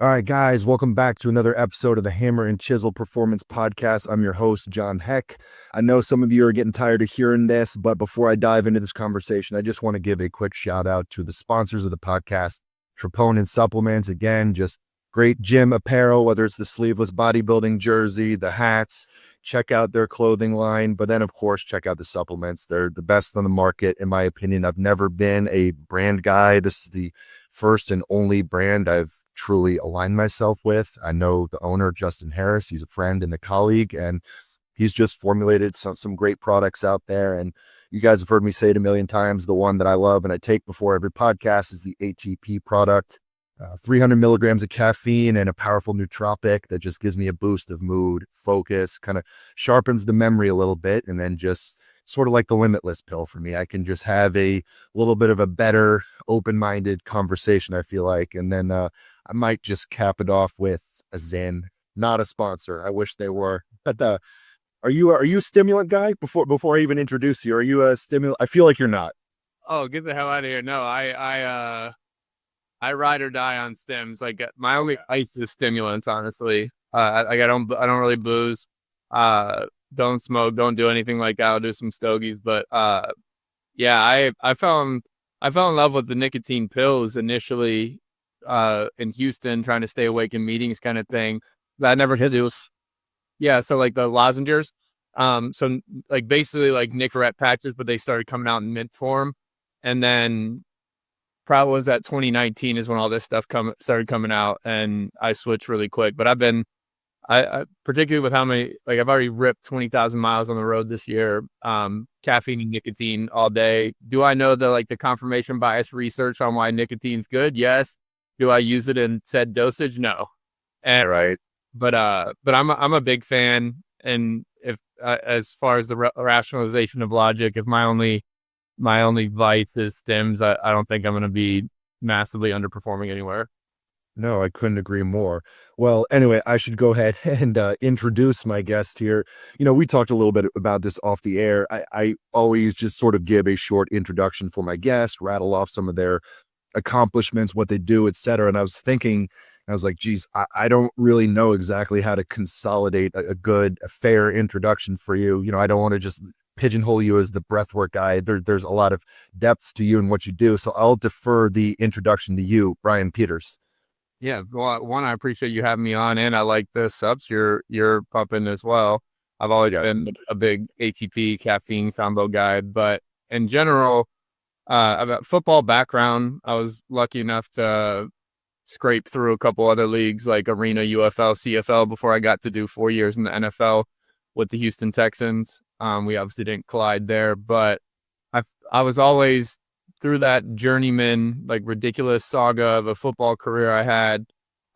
All right, guys, welcome back to another episode of the Hammer and Chisel Performance Podcast. I'm your host, John Heck. I know some of you are getting tired of hearing this, but before I dive into this conversation, I just want to give a quick shout out to the sponsors of the podcast, Troponin Supplements. Again, just great gym apparel, whether it's the sleeveless bodybuilding jersey, the hats. Check out their clothing line, but then, of course, check out the supplements. They're the best on the market, in my opinion. I've never been a brand guy. This is the first and only brand I've truly aligned myself with. I know the owner, Justin Harris. He's a friend and a colleague, and he's just formulated some great products out there. And you guys have heard me say it a million times. The one that I love and I take before every podcast is the ATP product. 300 milligrams of caffeine and a powerful nootropic that just gives me a boost of mood, focus, kind of sharpens the memory a little bit, and then just sort of like the limitless pill for me. I can just have a little bit of a better open-minded conversation, I feel like. And then I might just cap it off with a Zen, not a sponsor. I wish they were. But are you a stimulant guy? Before I even introduce you, are you a stimulant? I feel like you're not. Oh, get the hell out of here. No, I ride or die on stims. Like my only ice is stimulants, honestly. I don't really booze. Don't smoke, don't do anything like that. I'll do some stogies, but yeah, I fell in love with the nicotine pills initially in Houston, trying to stay awake in meetings kind of thing. That never hit it. Yeah, so like the lozenges. So like basically like Nicorette patches, but they started coming out in mint form. And then probably was that 2019 is when all this stuff started coming out, and I switched really quick. But I particularly with how many, like I've already ripped 20,000 miles on the road this year, caffeine and nicotine all day. Do I know the confirmation bias research on why nicotine's good? Yes. Do I use it in said dosage? No. And Right. but I'm a big fan. And if as far as the rationalization of logic, if my only vice is stims, I don't think I'm going to be massively underperforming anywhere. No, I couldn't agree more. Well, anyway, I should go ahead and introduce my guest here. We talked a little bit about this off the air. I always just sort of give a short introduction for my guest, rattle off some of their accomplishments, what they do, etc. And I was thinking, I was like, geez, I don't really know exactly how to consolidate a fair introduction for you. I don't want to just pigeonhole you as the breathwork guy. There's a lot of depths to you and what you do. So I'll defer the introduction to you, Brian Peters. Yeah, well, one, I appreciate you having me on, and I like the subs you're pumping as well. I've always been a big ATP caffeine combo guy, but in general, about football background, I was lucky enough to scrape through a couple other leagues like Arena, UFL, CFL before I got to do 4 years in the NFL with the Houston Texans. We obviously didn't collide there, but I was always through that journeyman, like ridiculous saga of a football career I had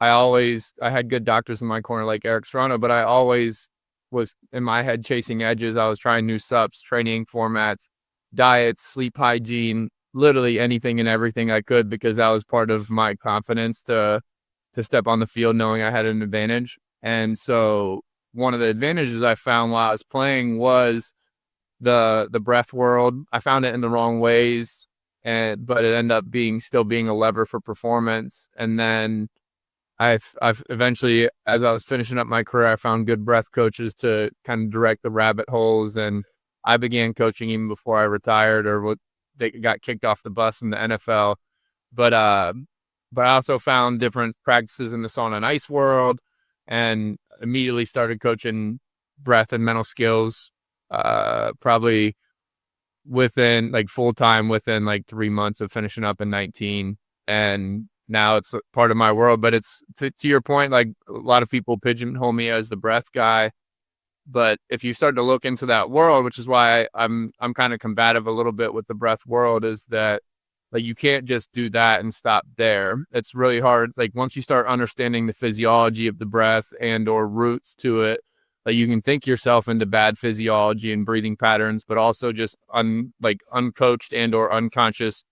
good doctors in my corner like Eric Serrano, but I always was in my head chasing edges. I was trying new subs, training formats, diets, sleep hygiene, literally anything and everything I could, because that was part of my confidence to step on the field knowing I had an advantage. And so one of the advantages I found while I was playing was the breath world. I found it in the wrong ways, but it ended up still being a lever for performance. And then I've eventually, as I was finishing up my career, I found good breath coaches to kind of direct the rabbit holes, and I began coaching even before I retired they got kicked off the bus in the NFL. But I also found different practices in the sauna and ice world, and immediately started coaching breath and mental skills. Probably within like full time within like 3 months of finishing up in 19, and now it's part of my world. But it's to your point, like a lot of people pigeonhole me as the breath guy, but if you start to look into that world, which is why I'm kind of combative a little bit with the breath world, is that like you can't just do that and stop there. It's really hard. Like once you start understanding the physiology of the breath and or roots to it, like you can think yourself into bad physiology and breathing patterns, but also just uncoached and or unconscious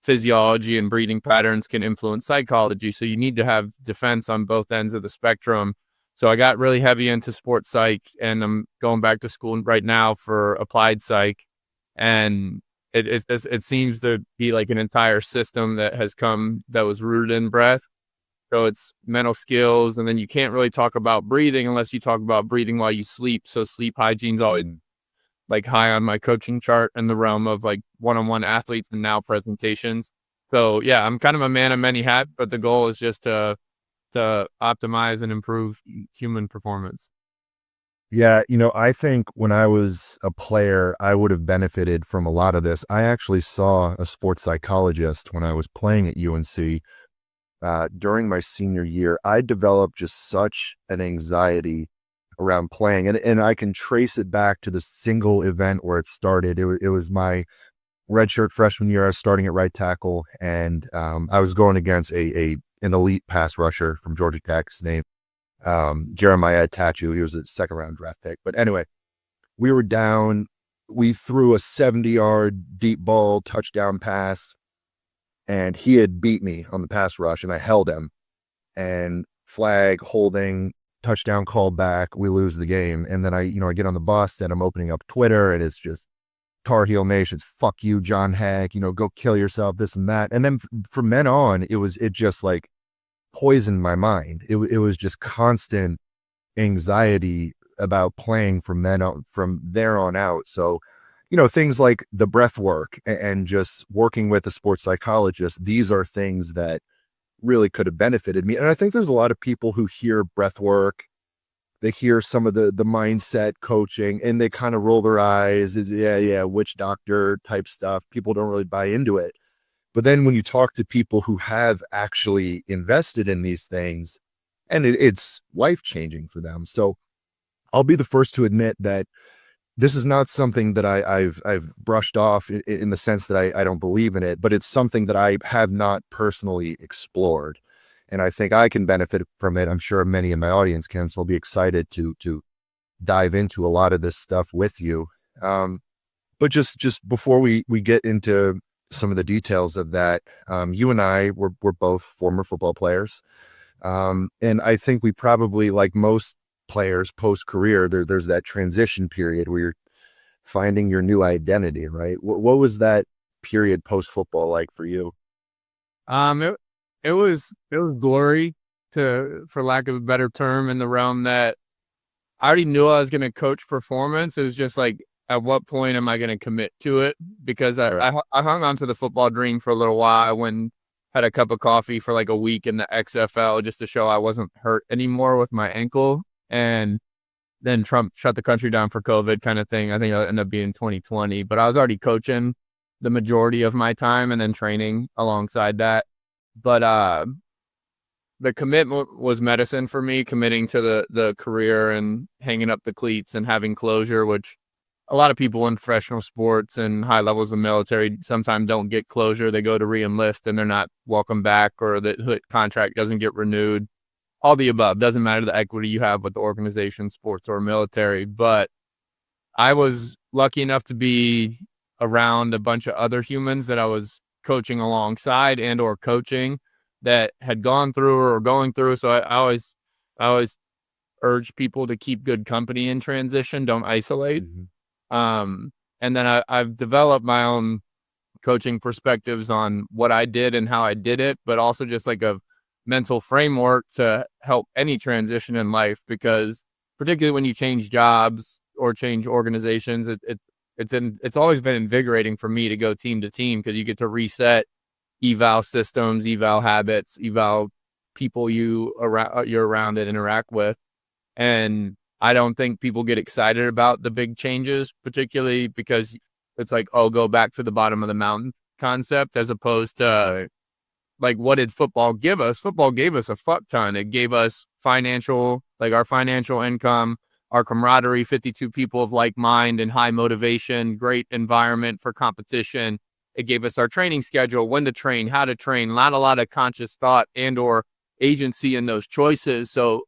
physiology and breathing patterns can influence psychology. So you need to have defense on both ends of the spectrum. So I got really heavy into sports psych, and I'm going back to school right now for applied psych. And it seems to be like an entire system that has come that was rooted in breath. So it's mental skills. And then you can't really talk about breathing unless you talk about breathing while you sleep. So sleep hygiene's always like high on my coaching chart in the realm of like one-on-one athletes and now presentations. So yeah, I'm kind of a man of many hats, but the goal is just to optimize and improve human performance. Yeah, I think when I was a player, I would have benefited from a lot of this. I actually saw a sports psychologist when I was playing at UNC. During my senior year, I developed just such an anxiety around playing, and I can trace it back to the single event where it started. It was my redshirt freshman year. I was starting at right tackle, and I was going against an elite pass rusher from Georgia Tech. His name Jeremiah Tachu. He was a second round draft pick. But anyway, we were down. We threw a 70-yard deep ball touchdown pass, and he had beat me on the pass rush, and I held him. And flag, holding, touchdown called back. We lose the game, and then I get on the bus, and I'm opening up Twitter, and it's just Tar Heel Nation's fuck you, John Heck. Go kill yourself, this and that. And then from then on, it just like poisoned my mind. It was just constant anxiety about playing from there on out. So, things like the breath work and just working with a sports psychologist, these are things that really could have benefited me. And I think there's a lot of people who hear breath work, they hear some of the mindset coaching, and they kind of roll their eyes, yeah, witch doctor type stuff. People don't really buy into it. But then when you talk to people who have actually invested in these things, and it's life-changing for them. So I'll be the first to admit that this is not something that I've brushed off in the sense that I don't believe in it, but it's something that I have not personally explored. And I think I can benefit from it. I'm sure many in my audience can, so I'll be excited to dive into a lot of this stuff with you. But just before we get into some of the details of that, you and I were both former football players. And I think we probably, like most players post-career, there's that transition period where you're finding your new identity, right? What was that period post-football like for you? It, it was glory, for lack of a better term, in the realm that I already knew I was going to coach performance. It was just like, at what point am I going to commit to it? Because I hung on to the football dream for a little while. I went, had a cup of coffee for like a week in the XFL just to show I wasn't hurt anymore with my ankle. And then Trump shut the country down for COVID kind of thing. I think it ended up being 2020, but I was already coaching the majority of my time and then training alongside that. But the commitment was medicine for me, committing to the career and hanging up the cleats and having closure, which a lot of people in professional sports and high levels of military sometimes don't get closure. They go to re-enlist and they're not welcome back, or the contract doesn't get renewed. All the above. Doesn't matter the equity you have with the organization, sports or military. But I was lucky enough to be around a bunch of other humans that I was coaching alongside and or coaching that had gone through or going through. So I always urge people to keep good company in transition. Don't isolate. And then I've developed my own coaching perspectives on what I did and how I did it, but also just like a mental framework to help any transition in life, because particularly when you change jobs or change organizations, it's always been invigorating for me to go team to team, because you get to reset, eval systems, eval habits, eval people you're around and interact with. And I don't think people get excited about the big changes, particularly because it's like, oh, go back to the bottom of the mountain concept, as opposed to like, what did football give us? Football gave us a fuck ton. It gave us our financial income, our camaraderie, 52 people of like mind and high motivation, great environment for competition. It gave us our training schedule, when to train, how to train, not a lot of conscious thought and or agency in those choices. So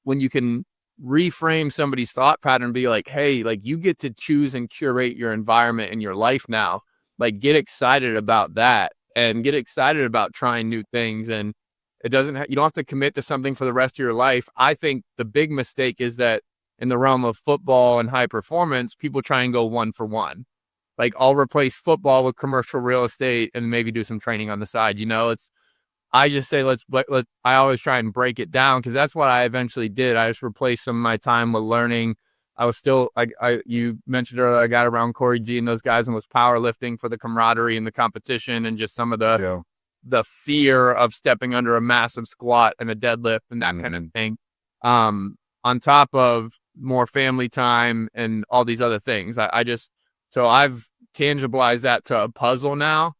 when you can reframe somebody's thought pattern, be like, hey, like, you get to choose and curate your environment in your life now. Like, get excited about that and get excited about trying new things. And you don't have to commit to something for the rest of your life. I think the big mistake is that in the realm of football and high performance, people try and go one for one. Like, I'll replace football with commercial real estate and maybe do some training on the side. I just say let's I always try and break it down, because that's what I eventually did. I just replaced some of my time with learning. I was still you mentioned earlier, I got around Corey G and those guys and was powerlifting for the camaraderie and the competition and just some of the fear of stepping under a massive squat and a deadlift and that kind of thing. On top of more family time and all these other things. So I've tangibilized that to a puzzle now,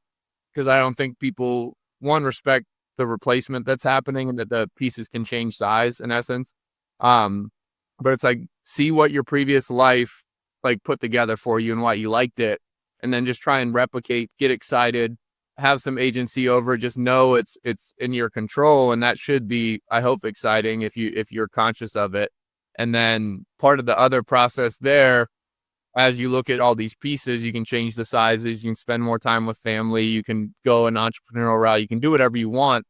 because I don't think people, one, respect the replacement that's happening and that the pieces can change size in essence. But it's like, see what your previous life like put together for you and why you liked it, and then just try and replicate, get excited, have some agency over it. Just know it's in your control, and that should be, I hope, exciting if you're conscious of it. And then part of the other process there, as you look at all these pieces, you can change the sizes, you can spend more time with family, you can go an entrepreneurial route, you can do whatever you want,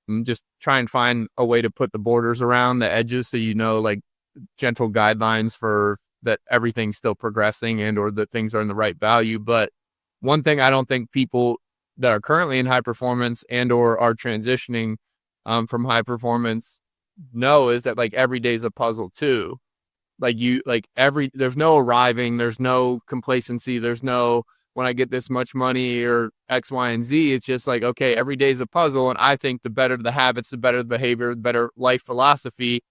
and just try and find a way to put the borders around the edges, so like gentle guidelines for that everything's still progressing and or that things are in the right value. But one thing I don't think people that are currently in high performance and or are transitioning from high performance know is that like every day is a puzzle too. There's no arriving, there's no complacency, there's no when I get this much money or X, Y, and Z. It's just like, okay, every day is a puzzle. And I think the better the habits, the better the behavior, the better life philosophy,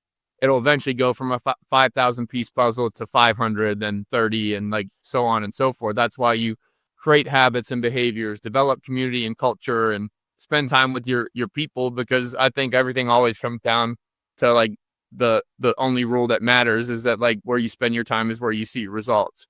it'll eventually go from a 5,000 piece puzzle to 530 and like so on and so forth. That's why you create habits and behaviors, develop community and culture, and spend time with your people, because I think everything always comes down to like the only rule that matters is that like where you spend your time is where you see results.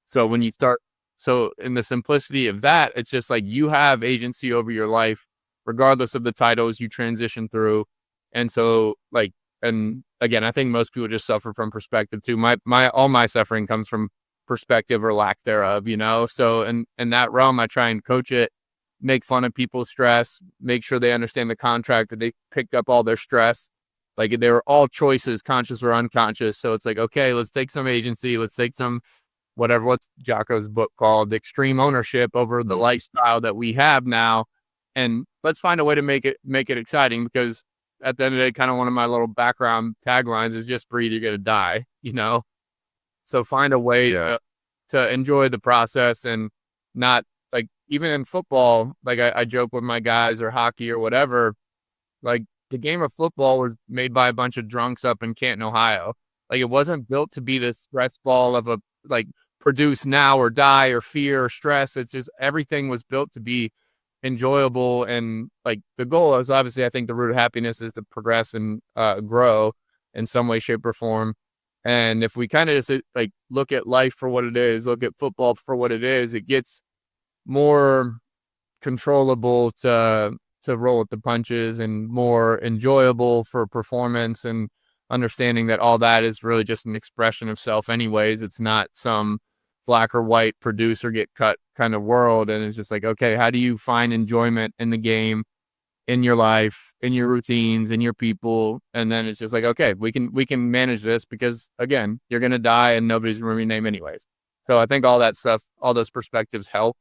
So when you start, so in the simplicity of that, it's just like you have agency over your life, regardless of the titles you transition through. And so like, and again, I think most people just suffer from perspective too. All my suffering comes from perspective or lack thereof, So in that realm, I try and coach it, make fun of people's stress, make sure they understand the contract, that they picked up all their stress. Like they were all choices, conscious or unconscious. So it's like, okay, let's take some agency. Let's take some what's Jocko's book called, extreme ownership over the lifestyle that we have now. And let's find a way to make it exciting, because at the end of the day, kind of one of my little background taglines is just breathe, you're going to die, So find a way to enjoy the process, and not like, even in football, like I joke with my guys, or hockey or whatever, like the game of football was made by a bunch of drunks up in Canton, Ohio. Like it wasn't built to be this stress ball of a like produce now or die or fear or stress. It's just everything was built to be enjoyable. And like the goal is obviously, I think the root of happiness is to progress and grow in some way, shape, or form. And if we kind of just like look at life for what it is, look at football for what it is, it gets more controllable to roll with the punches, and more enjoyable for performance, and understanding that all that is really just an expression of self anyways. It's not some black or white produce or get cut kind of world. And it's just like, okay, how do you find enjoyment in the game, in your life, in your routines, in your people? And then it's just like, okay, we can manage this, because again, you're going to die and nobody's going to remember your name anyways. So I think all that stuff, all those perspectives help.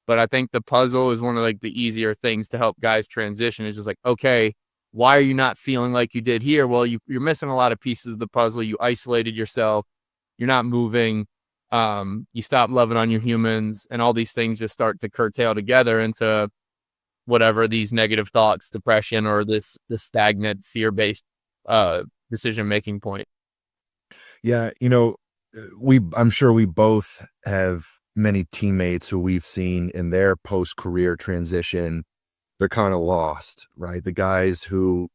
But I think the puzzle is one of like the easier things to help guys transition. It's just like, okay, why are you not feeling like you did here? Well, you're missing a lot of pieces of the puzzle. You isolated yourself. You're not moving. You stop loving on your humans, and all these things just start to curtail together into whatever these negative thoughts, depression, or this stagnant fear-based decision-making point. Yeah. I'm sure we both have many teammates who we've seen in their post-career transition. They're kind of lost, right? The guys who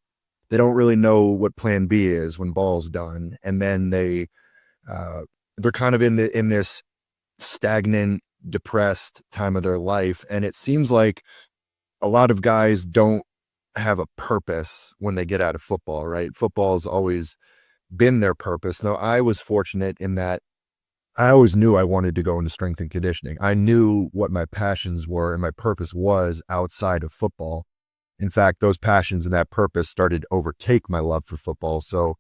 they don't really know what plan B is when ball's done. And then they're kind of in this stagnant, depressed time of their life. And it seems like a lot of guys don't have a purpose when they get out of football, right? Football's always been their purpose. Now, I was fortunate in that I always knew I wanted to go into strength and conditioning. I knew what my passions were and my purpose was outside of football. In fact, those passions and that purpose started to overtake my love for football. So,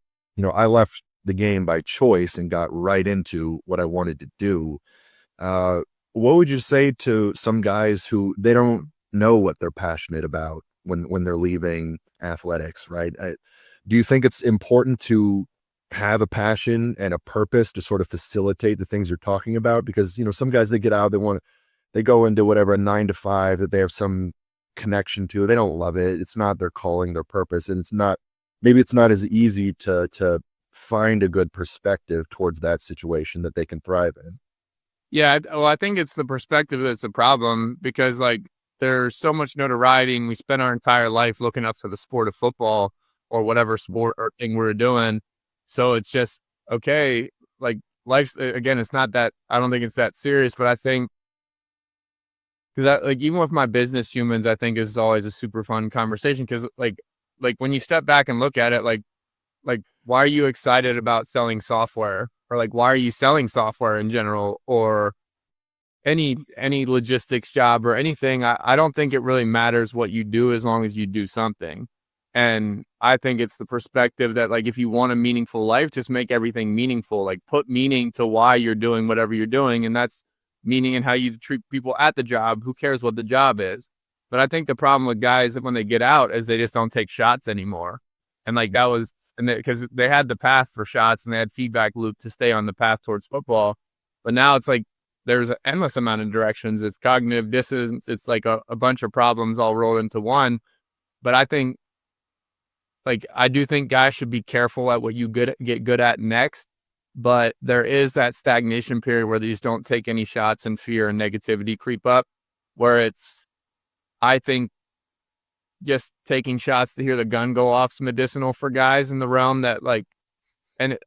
I left the game by choice and got right into what I wanted to do. What would you say to some guys who they don't know what they're passionate about when they're leaving athletics, right? Do you think it's important to have a passion and a purpose to sort of facilitate the things you're talking about? Because, some guys, they get out, they go into whatever, a 9 to 5 that they have some connection to. They don't love it. It's not their calling, their purpose. And maybe it's not as easy to find a good perspective towards that situation that they can thrive in. Yeah, well, I think it's the perspective that's a problem because there's so much notoriety and we spend our entire life looking up to the sport of football or whatever sport or thing we're doing. So it's just, okay, life's, again, it's not that, I don't think it's that serious, but I think, because even with my business humans, I think is always a super fun conversation because when you step back and look at it, why are you excited about selling software, or why are you selling software in general, or any logistics job or anything? I don't think it really matters what you do as long as you do something. And I think it's the perspective that if you want a meaningful life, just make everything meaningful, put meaning to why you're doing whatever you're doing. And that's meaning in how you treat people at the job. Who cares what the job is? But I think the problem with guys when they get out is they just don't take shots anymore. And that was, and because they had the path for shots and they had feedback loop to stay on the path towards football. But now it's there's an endless amount of directions. It's cognitive dissonance. It's a bunch of problems all rolled into one. But I think, I do think guys should be careful at what you get good at next. But there is that stagnation period where they just don't take any shots and fear and negativity creep up, where it's, I think, just taking shots to hear the gun go off is medicinal for guys in the realm that and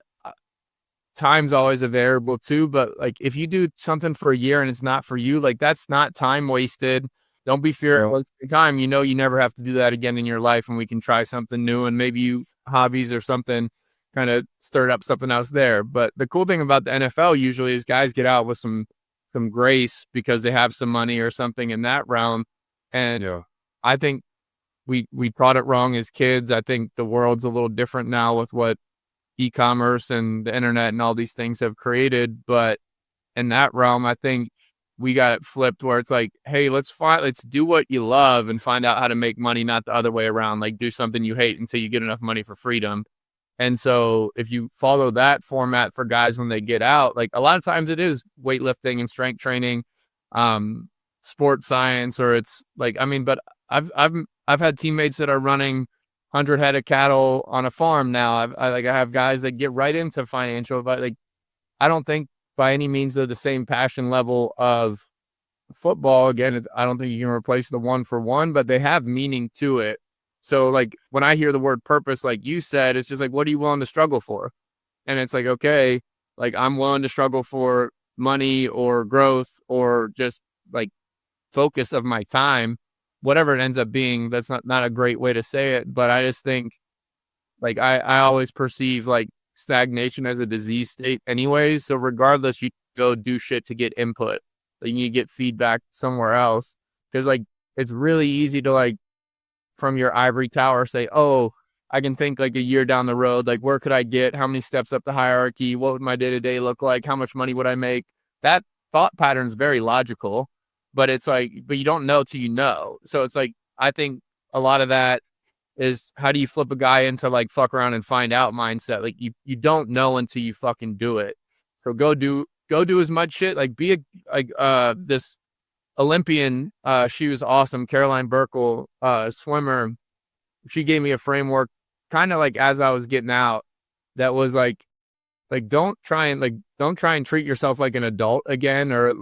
time's always a variable too, but if you do something for a year and it's not for you, that's not time wasted. Don't be fearful of time. You never have to do that again in your life, and we can try something new, and maybe hobbies or something kind of stirred up something else there. But the cool thing about the NFL usually is guys get out with some grace because they have some money or something in that realm. And I think we taught it wrong as kids. I think the world's a little different now with what e-commerce and the internet and all these things have created. But in that realm, I think we got it flipped where it's hey, let's do what you love and find out how to make money, not the other way around. Do something you hate until you get enough money for freedom. And so if you follow that format for guys when they get out, a lot of times it is weightlifting and strength training, sports science, or it's but I've had teammates that are running 100 head of cattle on a farm now. I have guys that get right into financial, but I don't think by any means they're the same passion level of football. Again, I don't think you can replace the 1-for-1, but they have meaning to it. So when I hear the word purpose, like you said, it's just what are you willing to struggle for? And it's okay, I'm willing to struggle for money or growth or just focus of my time, whatever it ends up being. That's not a great way to say it, but I just think I always perceive stagnation as a disease state anyways. So regardless, you go do shit to get input. You get feedback somewhere else, because it's really easy to from your ivory tower say, oh, I can think a year down the road, where could I get, how many steps up the hierarchy, what would my day-to-day look like, how much money would I make? That thought pattern is very logical, but it's but you don't know till you know. So it's I think a lot of that is, how do you flip a guy into fuck around and find out mindset? You don't know until you fucking do it. So go do as much shit. Be this Olympian, she was awesome, Caroline Burkle, swimmer. She gave me a framework kind of as I was getting out, that was don't try and treat yourself like an adult again, or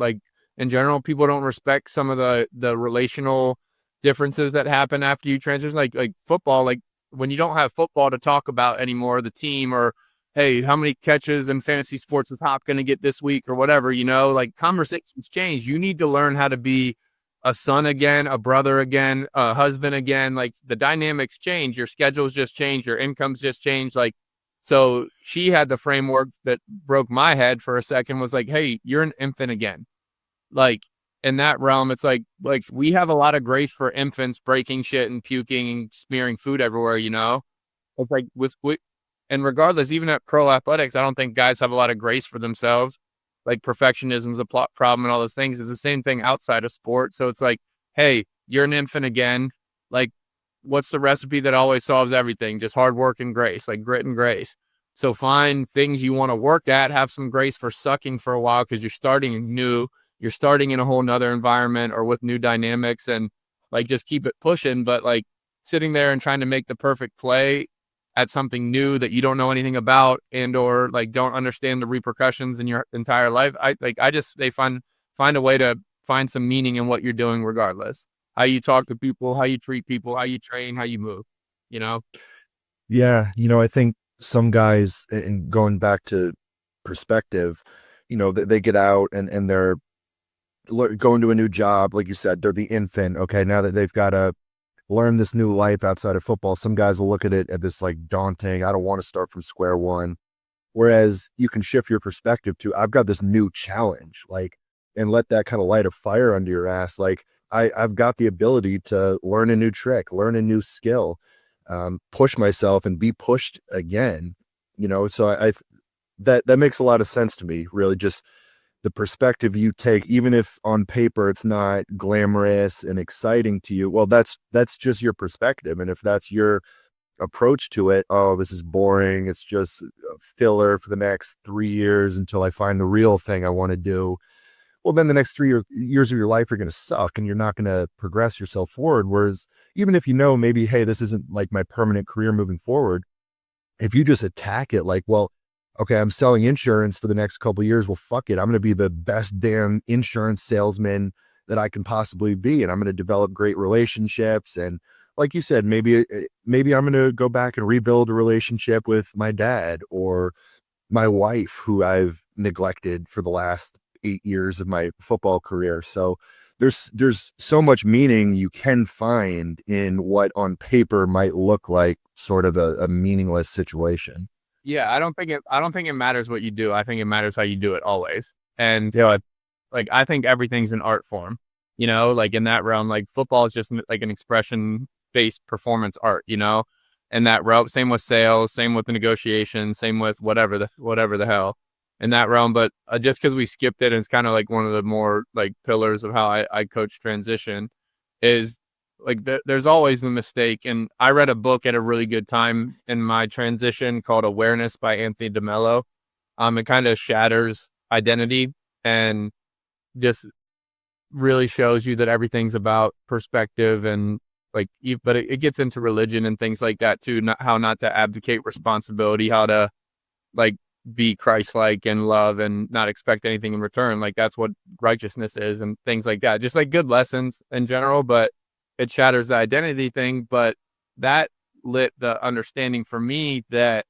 in general, people don't respect some of the relational differences that happen after you transition, like football. When you don't have football to talk about anymore, the team, or hey, how many catches in fantasy sports is Hop going to get this week, or whatever, conversations change. You need to learn how to be a son again, a brother again, a husband again. The dynamics change, your schedules just change, your incomes just change. So she had the framework that broke my head for a second, was hey, you're an infant again. In that realm, it's we have a lot of grace for infants breaking shit and puking and smearing food everywhere, It's and regardless, even at pro athletics, I don't think guys have a lot of grace for themselves. Perfectionism is a problem and all those things. It's the same thing outside of sport. So it's hey, you're an infant again. what's the recipe that always solves everything? Just hard work and grace, like grit and grace. So find things you want to work at, have some grace for sucking for a while because you're starting new, you're starting in a whole nother environment or with new dynamics, and like just keep it pushing. But like sitting there and trying to make the perfect play at something new that you don't know anything about and or like don't understand the repercussions in your entire life. They find a way to find some meaning in what you're doing regardless. How you talk to people, how you treat people, how you train, how you move, you know? Yeah, I think some guys, and going back to perspective, they get out and they're going to a new job. Like you said, they're the infant. Okay, now that they've got to learn this new life outside of football, some guys will look at it at this like daunting, I don't want to start from square one. Whereas you can shift your perspective to, I've got this new challenge, like, and let that kind of light a fire under your ass. Like, I've got the ability to learn a new trick, learn a new skill, push myself and be pushed again. So that makes a lot of sense to me. Really, just the perspective you take, even if on paper it's not glamorous and exciting to you. Well, that's just your perspective, and if that's your approach to it, oh, this is boring, it's just a filler for the next 3 years until I find the real thing I want to do. Well, then the next 3 years of your life are going to suck and you're not going to progress yourself forward. Whereas even if maybe, hey, this isn't like my permanent career moving forward, if you just attack it like, well, okay, I'm selling insurance for the next couple of years. Well, fuck it. I'm going to be the best damn insurance salesman that I can possibly be. And I'm going to develop great relationships. And like you said, maybe I'm going to go back and rebuild a relationship with my dad or my wife, who I've neglected for the last 8 years of my football career. So there's so much meaning you can find in what on paper might look like sort of a meaningless situation. Yeah, I don't think it matters what you do. I think it matters how you do it always. And like I think everything's an art form. Like in that realm, like football is just like an expression based performance art, in that realm. Same with sales, same with the negotiation, same with whatever the hell in that realm. But just because we skipped it, and it's kind of like one of the more like pillars of how I coach transition is like there's always the mistake. And I read a book at a really good time in my transition called Awareness by Anthony DeMello. It kind of shatters identity and just really shows you that everything's about perspective and like, but it gets into religion and things like that too. How not to abdicate responsibility, how to like be Christ-like and love and not expect anything in return. Like that's what righteousness is and things like that. Just like good lessons in general, but it shatters the identity thing. But that lit the understanding for me that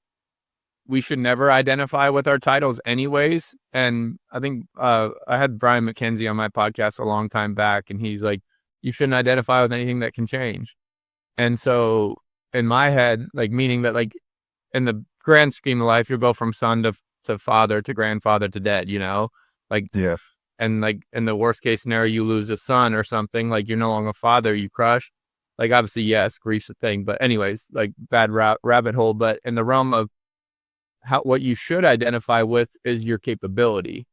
we should never identify with our titles anyways. And I think I had Brian McKenzie on my podcast a long time back, and he's like, you shouldn't identify with anything that can change. And so in my head, like meaning that like in the grand scheme of life, you go from son to father to grandfather to dead, like, Yeah. and like in the worst case scenario, you lose a son or something, like you're no longer a father, you crush. Like obviously, yes, grief's a thing, but anyways, like bad rabbit hole. But in the realm of what you should identify with is your capability.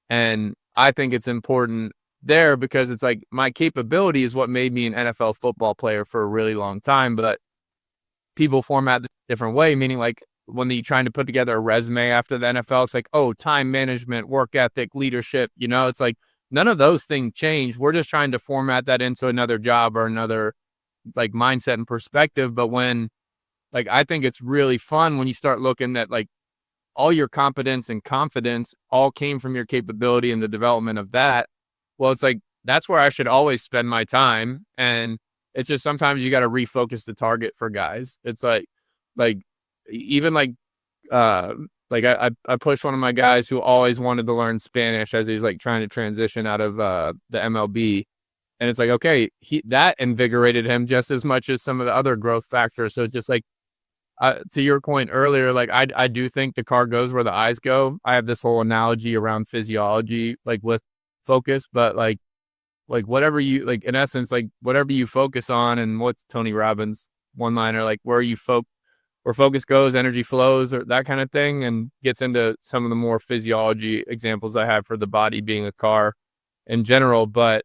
And I think it's important there because it's like my capability is what made me an NFL football player for a really long time, but people format it a different way, meaning like when you're trying to put together a resume after the NFL, it's like, oh, time management, work ethic, leadership, it's like none of those things change. We're just trying to format that into another job or another like mindset and perspective. But when like, I think it's really fun when you start looking at like all your competence and confidence all came from your capability and the development of that. Well, it's like, that's where I should always spend my time. And it's just sometimes you got to refocus the target for guys. It's like even I pushed one of my guys who always wanted to learn Spanish as he's like trying to transition out of the MLB. And it's like, okay, that invigorated him just as much as some of the other growth factors. So it's just like, to your point earlier, like I do think the car goes where the eyes go. I have this whole analogy around physiology, like with focus, but like whatever you like, in essence, like whatever you focus on, and what's Tony Robbins one-liner, like where focus goes, energy flows, or that kind of thing, and gets into some of the more physiology examples I have for the body being a car in general. But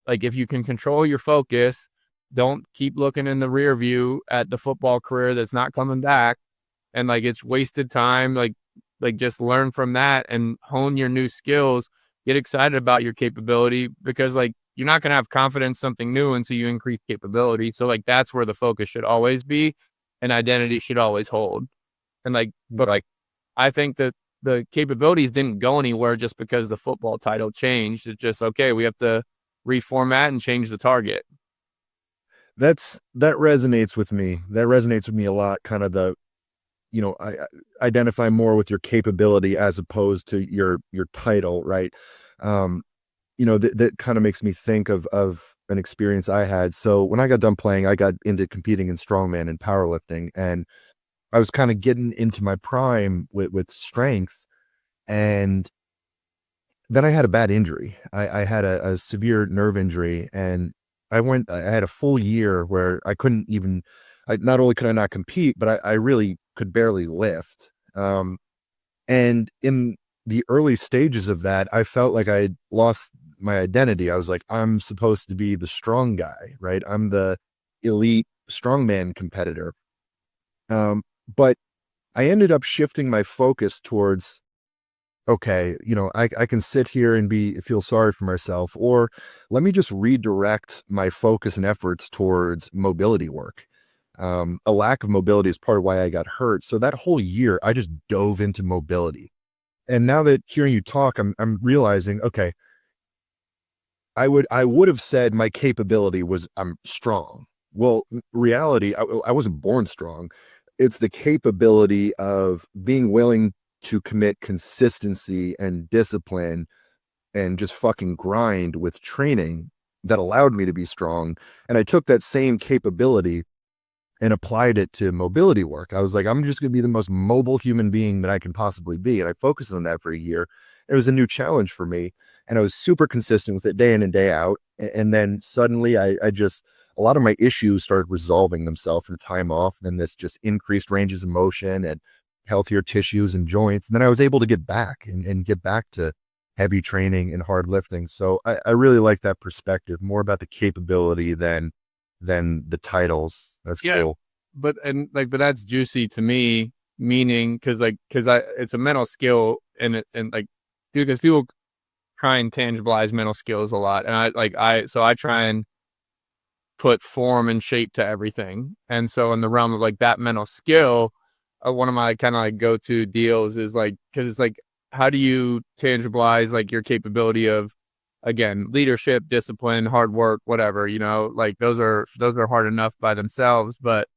like if you can control your focus, don't keep looking in the rear view at the football career that's not coming back. And like, it's wasted time. Like just learn from that and hone your new skills, get excited about your capability, because like, you're not going to have confidence something new until you increase capability. So like, that's where the focus should always be, and identity should always hold. And like, but like, I think that the capabilities didn't go anywhere just because the football title changed. It's just, okay, we have to reformat and change the target. That resonates with me. That resonates with me a lot. Kind of the, I identify more with your capability as opposed to your title, right? That kind of makes me think of an experience I had. So when I got done playing, I got into competing in strongman and powerlifting, and I was kind of getting into my prime with strength. And then I had a bad injury. I had a severe nerve injury, and I had a full year where I couldn't even, not only could I not compete, but I really could barely lift. And in the early stages of that, I felt like I had lost my identity. I was like, I'm supposed to be the strong guy, right? I'm the elite strongman competitor. But I ended up shifting my focus towards, okay, I can sit here and feel sorry for myself, or let me just redirect my focus and efforts towards mobility work. A lack of mobility is part of why I got hurt. So that whole year, I just dove into mobility. And now that hearing you talk, I'm realizing, okay, I would have said my capability was I'm strong. Well, reality, I wasn't born strong. It's the capability of being willing to commit consistency and discipline and just fucking grind with training that allowed me to be strong. And I took that same capability and applied it to mobility work. I was like, I'm just going to be the most mobile human being that I can possibly be. And I focused on that for a year. It was a new challenge for me. And I was super consistent with it day in and day out. And then suddenly I just, a lot of my issues started resolving themselves in time off. And then this just increased ranges of motion and healthier tissues and joints. And then I was able to get back and get back to heavy training and hard lifting. So I really like that perspective, more about the capability than the titles. That's cool. But that's juicy to me, meaning because it's a mental skill, and like, dude, because people try and tangibilize mental skills a lot, and I try and put form and shape to everything. And so in the realm of like that mental skill, one of my kind of like go-to deals is like, because it's like, how do you tangibilize like your capability of, again, leadership, discipline, hard work, whatever, like those are hard enough by themselves. But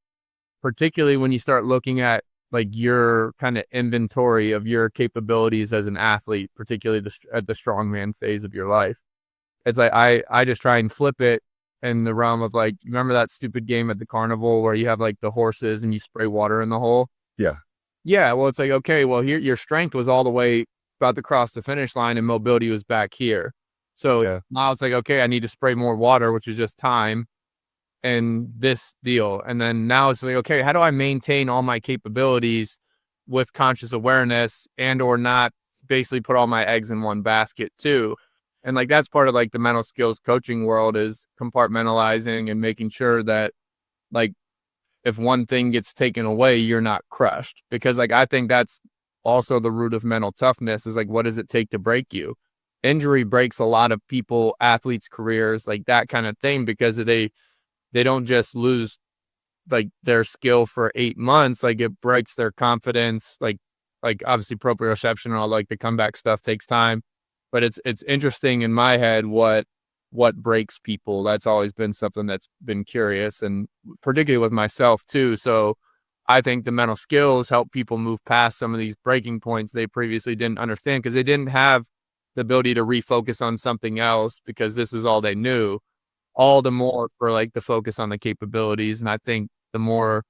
particularly when you start looking at like your kind of inventory of your capabilities as an athlete, particularly at the strongman phase of your life, it's like, I just try and flip it in the realm of like, remember that stupid game at the carnival where you have like the horses and you spray water in the hole? Yeah. Yeah. Well, it's like, okay, well, here, your strength was all the way about to cross the finish line and mobility was back here. So now it's like, okay, I need to spray more water, which is just time and this deal. And then now it's like, okay, how do I maintain all my capabilities with conscious awareness and or not basically put all my eggs in one basket too? And like, that's part of like the mental skills coaching world, is compartmentalizing and making sure that like, if one thing gets taken away, you're not crushed. Because like, I think that's also the root of mental toughness, is like, what does it take to break you? Injury breaks a lot of people, athletes' careers, like that kind of thing, because they don't just lose like their skill for 8 months. Like, it breaks their confidence. Like obviously proprioception and all like the comeback stuff takes time, but it's interesting in my head what breaks people. That's always been something that's been curious, and particularly with myself too. So I think the mental skills help people move past some of these breaking points they previously didn't understand, because they didn't have the ability to refocus on something else, because this is all they knew. All the more for like the focus on the capabilities. And I think the more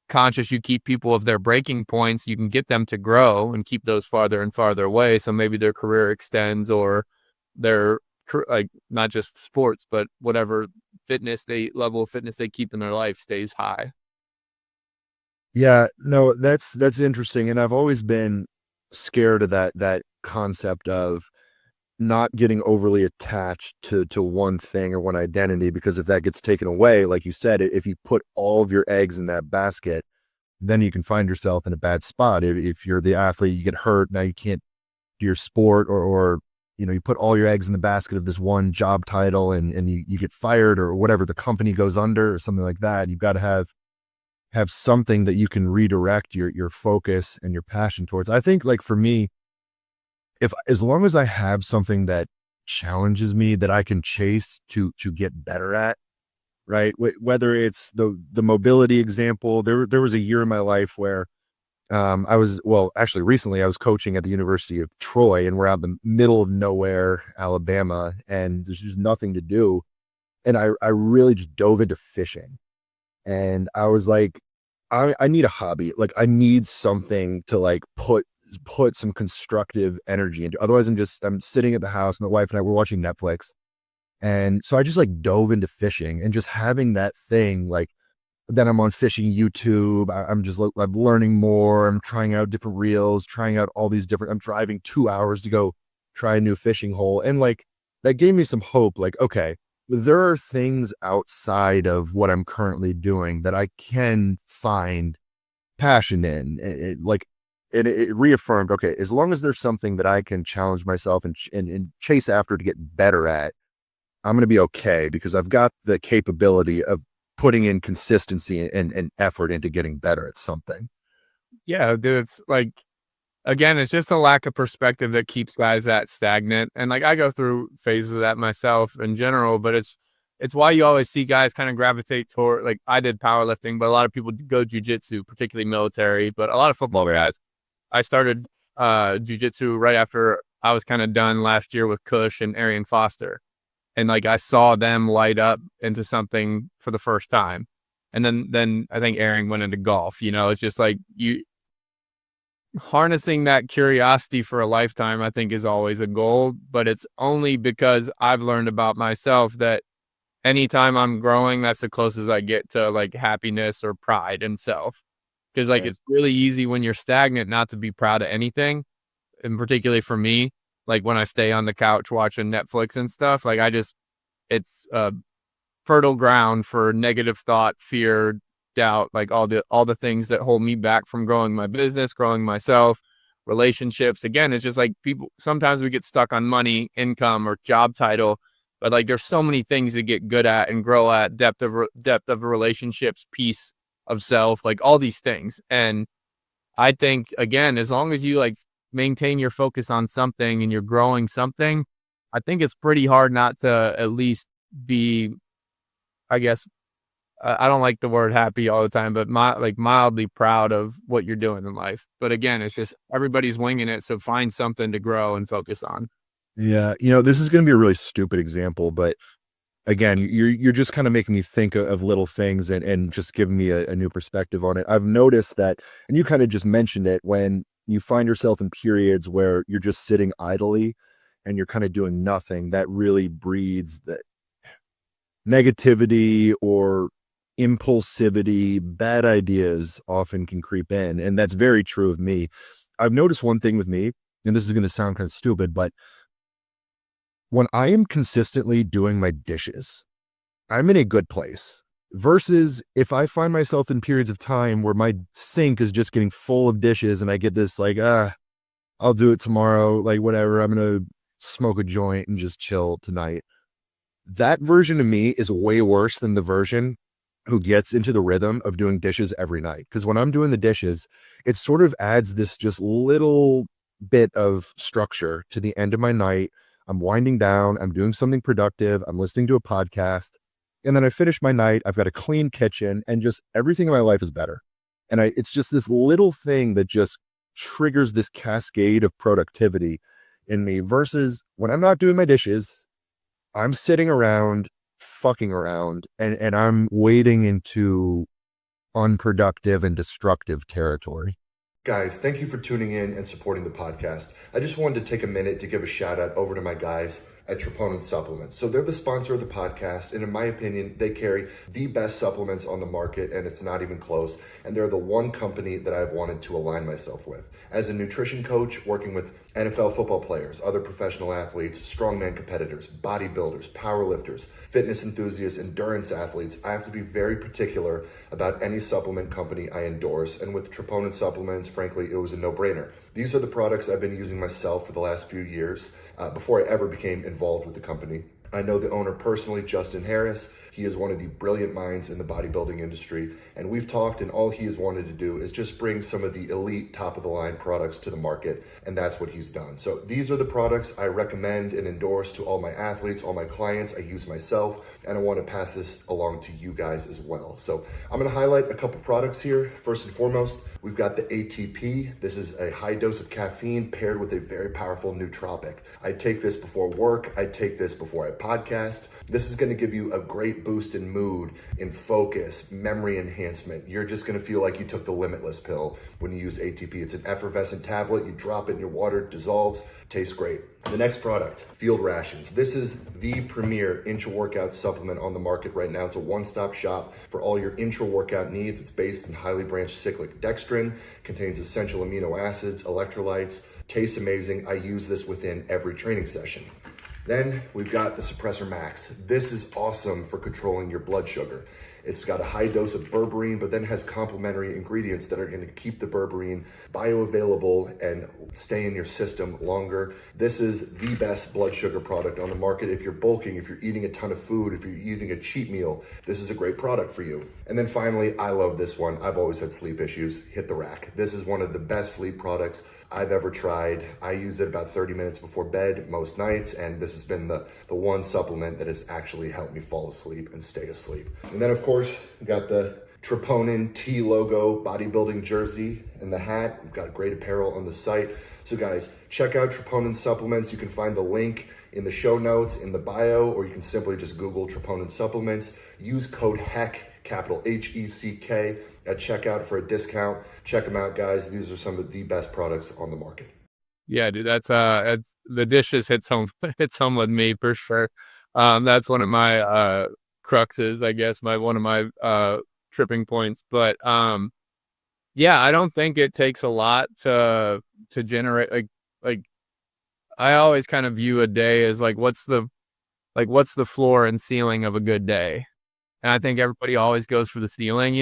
conscious you keep people of their breaking points, you can get them to grow and keep those farther and farther away. So maybe their career extends, or their like not just sports, but whatever level of fitness they keep in their life stays high. Yeah, no, that's interesting. And I've always been scared of that concept of not getting overly attached to one thing or one identity, because if that gets taken away, like you said, if you put all of your eggs in that basket, then you can find yourself in a bad spot. If you're the athlete, you get hurt, now you can't do your sport, or you put all your eggs in the basket of this one job title, and you get fired, or whatever, the company goes under or something like that. You've got to have something that you can redirect your focus and your passion towards. I think, like, for me, if as long as I have something that challenges me that I can chase to get better at, right? Whether it's the mobility example, there was a year in my life where I was, well, actually recently I was coaching at the University of Troy, and we're out in the middle of nowhere, Alabama, and there's just nothing to do. And I really just dove into fishing, and I was like, I need a hobby. Like, I need something to, like, put some constructive energy into. Otherwise I'm sitting at the house. My wife and I were watching Netflix. And so I just, like, dove into fishing, and just having that thing, like, then I'm on fishing YouTube. I'm learning more. I'm trying out different reels, trying out all these different, I'm driving 2 hours to go try a new fishing hole. And, like, that gave me some hope. Like, okay, there are things outside of what I'm currently doing that I can find passion in. It reaffirmed, okay, as long as there's something that I can challenge myself and chase after to get better at, I'm going to be okay, because I've got the capability of putting in consistency and effort into getting better at something. Yeah, dude, it's like, again, it's just a lack of perspective that keeps guys that stagnant. And like, I go through phases of that myself in general, but it's why you always see guys kind of gravitate toward, like, I did powerlifting, but a lot of people go jujitsu, particularly military, but a lot of football guys. I started jujitsu right after I was kind of done last year with Cush and Arian Foster. And like, I saw them light up into something for the first time. And then I think Aaron went into golf. It's just like, you harnessing that curiosity for a lifetime, I think, is always a goal. But it's only because I've learned about myself that anytime I'm growing, that's the closest I get to, like, happiness or pride in self. Because, like, Right. it's really easy when you're stagnant not to be proud of anything. And particularly for me, like, when I stay on the couch watching Netflix and stuff, like, it's fertile ground for negative thought, fear, doubt, like all the things that hold me back from growing my business, growing myself, relationships. Again, it's just like, people, sometimes we get stuck on money, income, or job title, but like, there's so many things to get good at and grow at: depth of relationships, peace of self, like all these things. And I think, again, as long as you, like, maintain your focus on something and you're growing something, I think it's pretty hard not to at least be, I guess, I don't like the word happy all the time, but mildly proud of what you're doing in life. But again, it's just, everybody's winging it. So find something to grow and focus on. Yeah. This is going to be a really stupid example, but again, you're just kind of making me think of little things, and just giving me a new perspective on it. I've noticed that, and you kind of just mentioned it, when you find yourself in periods where you're just sitting idly and you're kind of doing nothing, that really breeds the negativity or impulsivity. Bad ideas often can creep in, and that's very true of me. I've noticed one thing with me, and this is going to sound kind of stupid, but when I am consistently doing my dishes, I'm in a good place. Versus if I find myself in periods of time where my sink is just getting full of dishes, and I get this, like, I'll do it tomorrow, like, whatever, I'm going to smoke a joint and just chill tonight. That version of me is way worse than the version who gets into the rhythm of doing dishes every night. Because when I'm doing the dishes, it sort of adds this just little bit of structure to the end of my night. I'm winding down, I'm doing something productive, I'm listening to a podcast, and then I finish my night. I've got a clean kitchen, and just everything in my life is better. And it's just this little thing that just triggers this cascade of productivity in me. Versus when I'm not doing my dishes, I'm sitting around, fucking around, and I'm wading into unproductive and destructive territory. Guys, thank you for tuning in and supporting the podcast. I just wanted to take a minute to give a shout out over to my guys at Troponin Supplements. So they're the sponsor of the podcast, and in my opinion, they carry the best supplements on the market, and it's not even close. And they're the one company that I've wanted to align myself with. As a nutrition coach working with NFL football players, other professional athletes, strongman competitors, bodybuilders, powerlifters, fitness enthusiasts, endurance athletes. I have to be very particular about any supplement company I endorse. And with troponin supplements, frankly, it was a no-brainer. These are the products I've been using myself for the last few years before I ever became involved with the company. I know the owner personally, Justin Harris. He is one of the brilliant minds in the bodybuilding industry, and we've talked, and all he has wanted to do is just bring some of the elite top of the line products to the market, and that's what he's done. So these are the products I recommend and endorse to all my athletes, all my clients. I use myself, and I want to pass this along to you guys as well. So I'm going to highlight a couple products here. First and foremost, we've got the ATP. This is a high dose of caffeine paired with a very powerful nootropic. I take this before work. I take this before I podcast. This is going to give you a great boost in mood, in focus, memory enhancement. You're just going to feel like you took the Limitless pill when you use ATP. It's an effervescent tablet. You drop it in your water, it dissolves, tastes great. The next product, Field Rations. This is the premier intra-workout supplement on the market right now. It's a one-stop shop for all your intra-workout needs. It's based in highly branched cyclic dextrin, contains essential amino acids, electrolytes, tastes amazing. I use this within every training session. Then we've got the Suppressor Max. This is awesome for controlling your blood sugar. It's got a high dose of berberine, but then has complementary ingredients that are going to keep the berberine bioavailable and stay in your system longer. This is the best blood sugar product on the market. If you're bulking, if you're eating a ton of food, if you're using a cheat meal, this is a great product for you. And then finally, I love this one. I've always had sleep issues. Hit the Rack. This is one of the best sleep products I've ever tried. I use it about 30 minutes before bed most nights, and this has been the one supplement that has actually helped me fall asleep and stay asleep. And then of course, we got the Troponin T logo bodybuilding jersey and the hat. We've got great apparel on the site. So guys, check out Troponin supplements. You can find the link in the show notes, in the bio, or you can simply just Google Troponin supplements. Use code HECK, capital HECK, at checkout for a discount. Check them out, guys. These are some of the best products on the market. Yeah, dude, that's the dishes hits home with me for sure. That's one of my cruxes, I guess, one of my tripping points. But yeah, I don't think it takes a lot to generate like I always kind of view a day as like what's the floor and ceiling of a good day. And I think everybody always goes for the ceiling,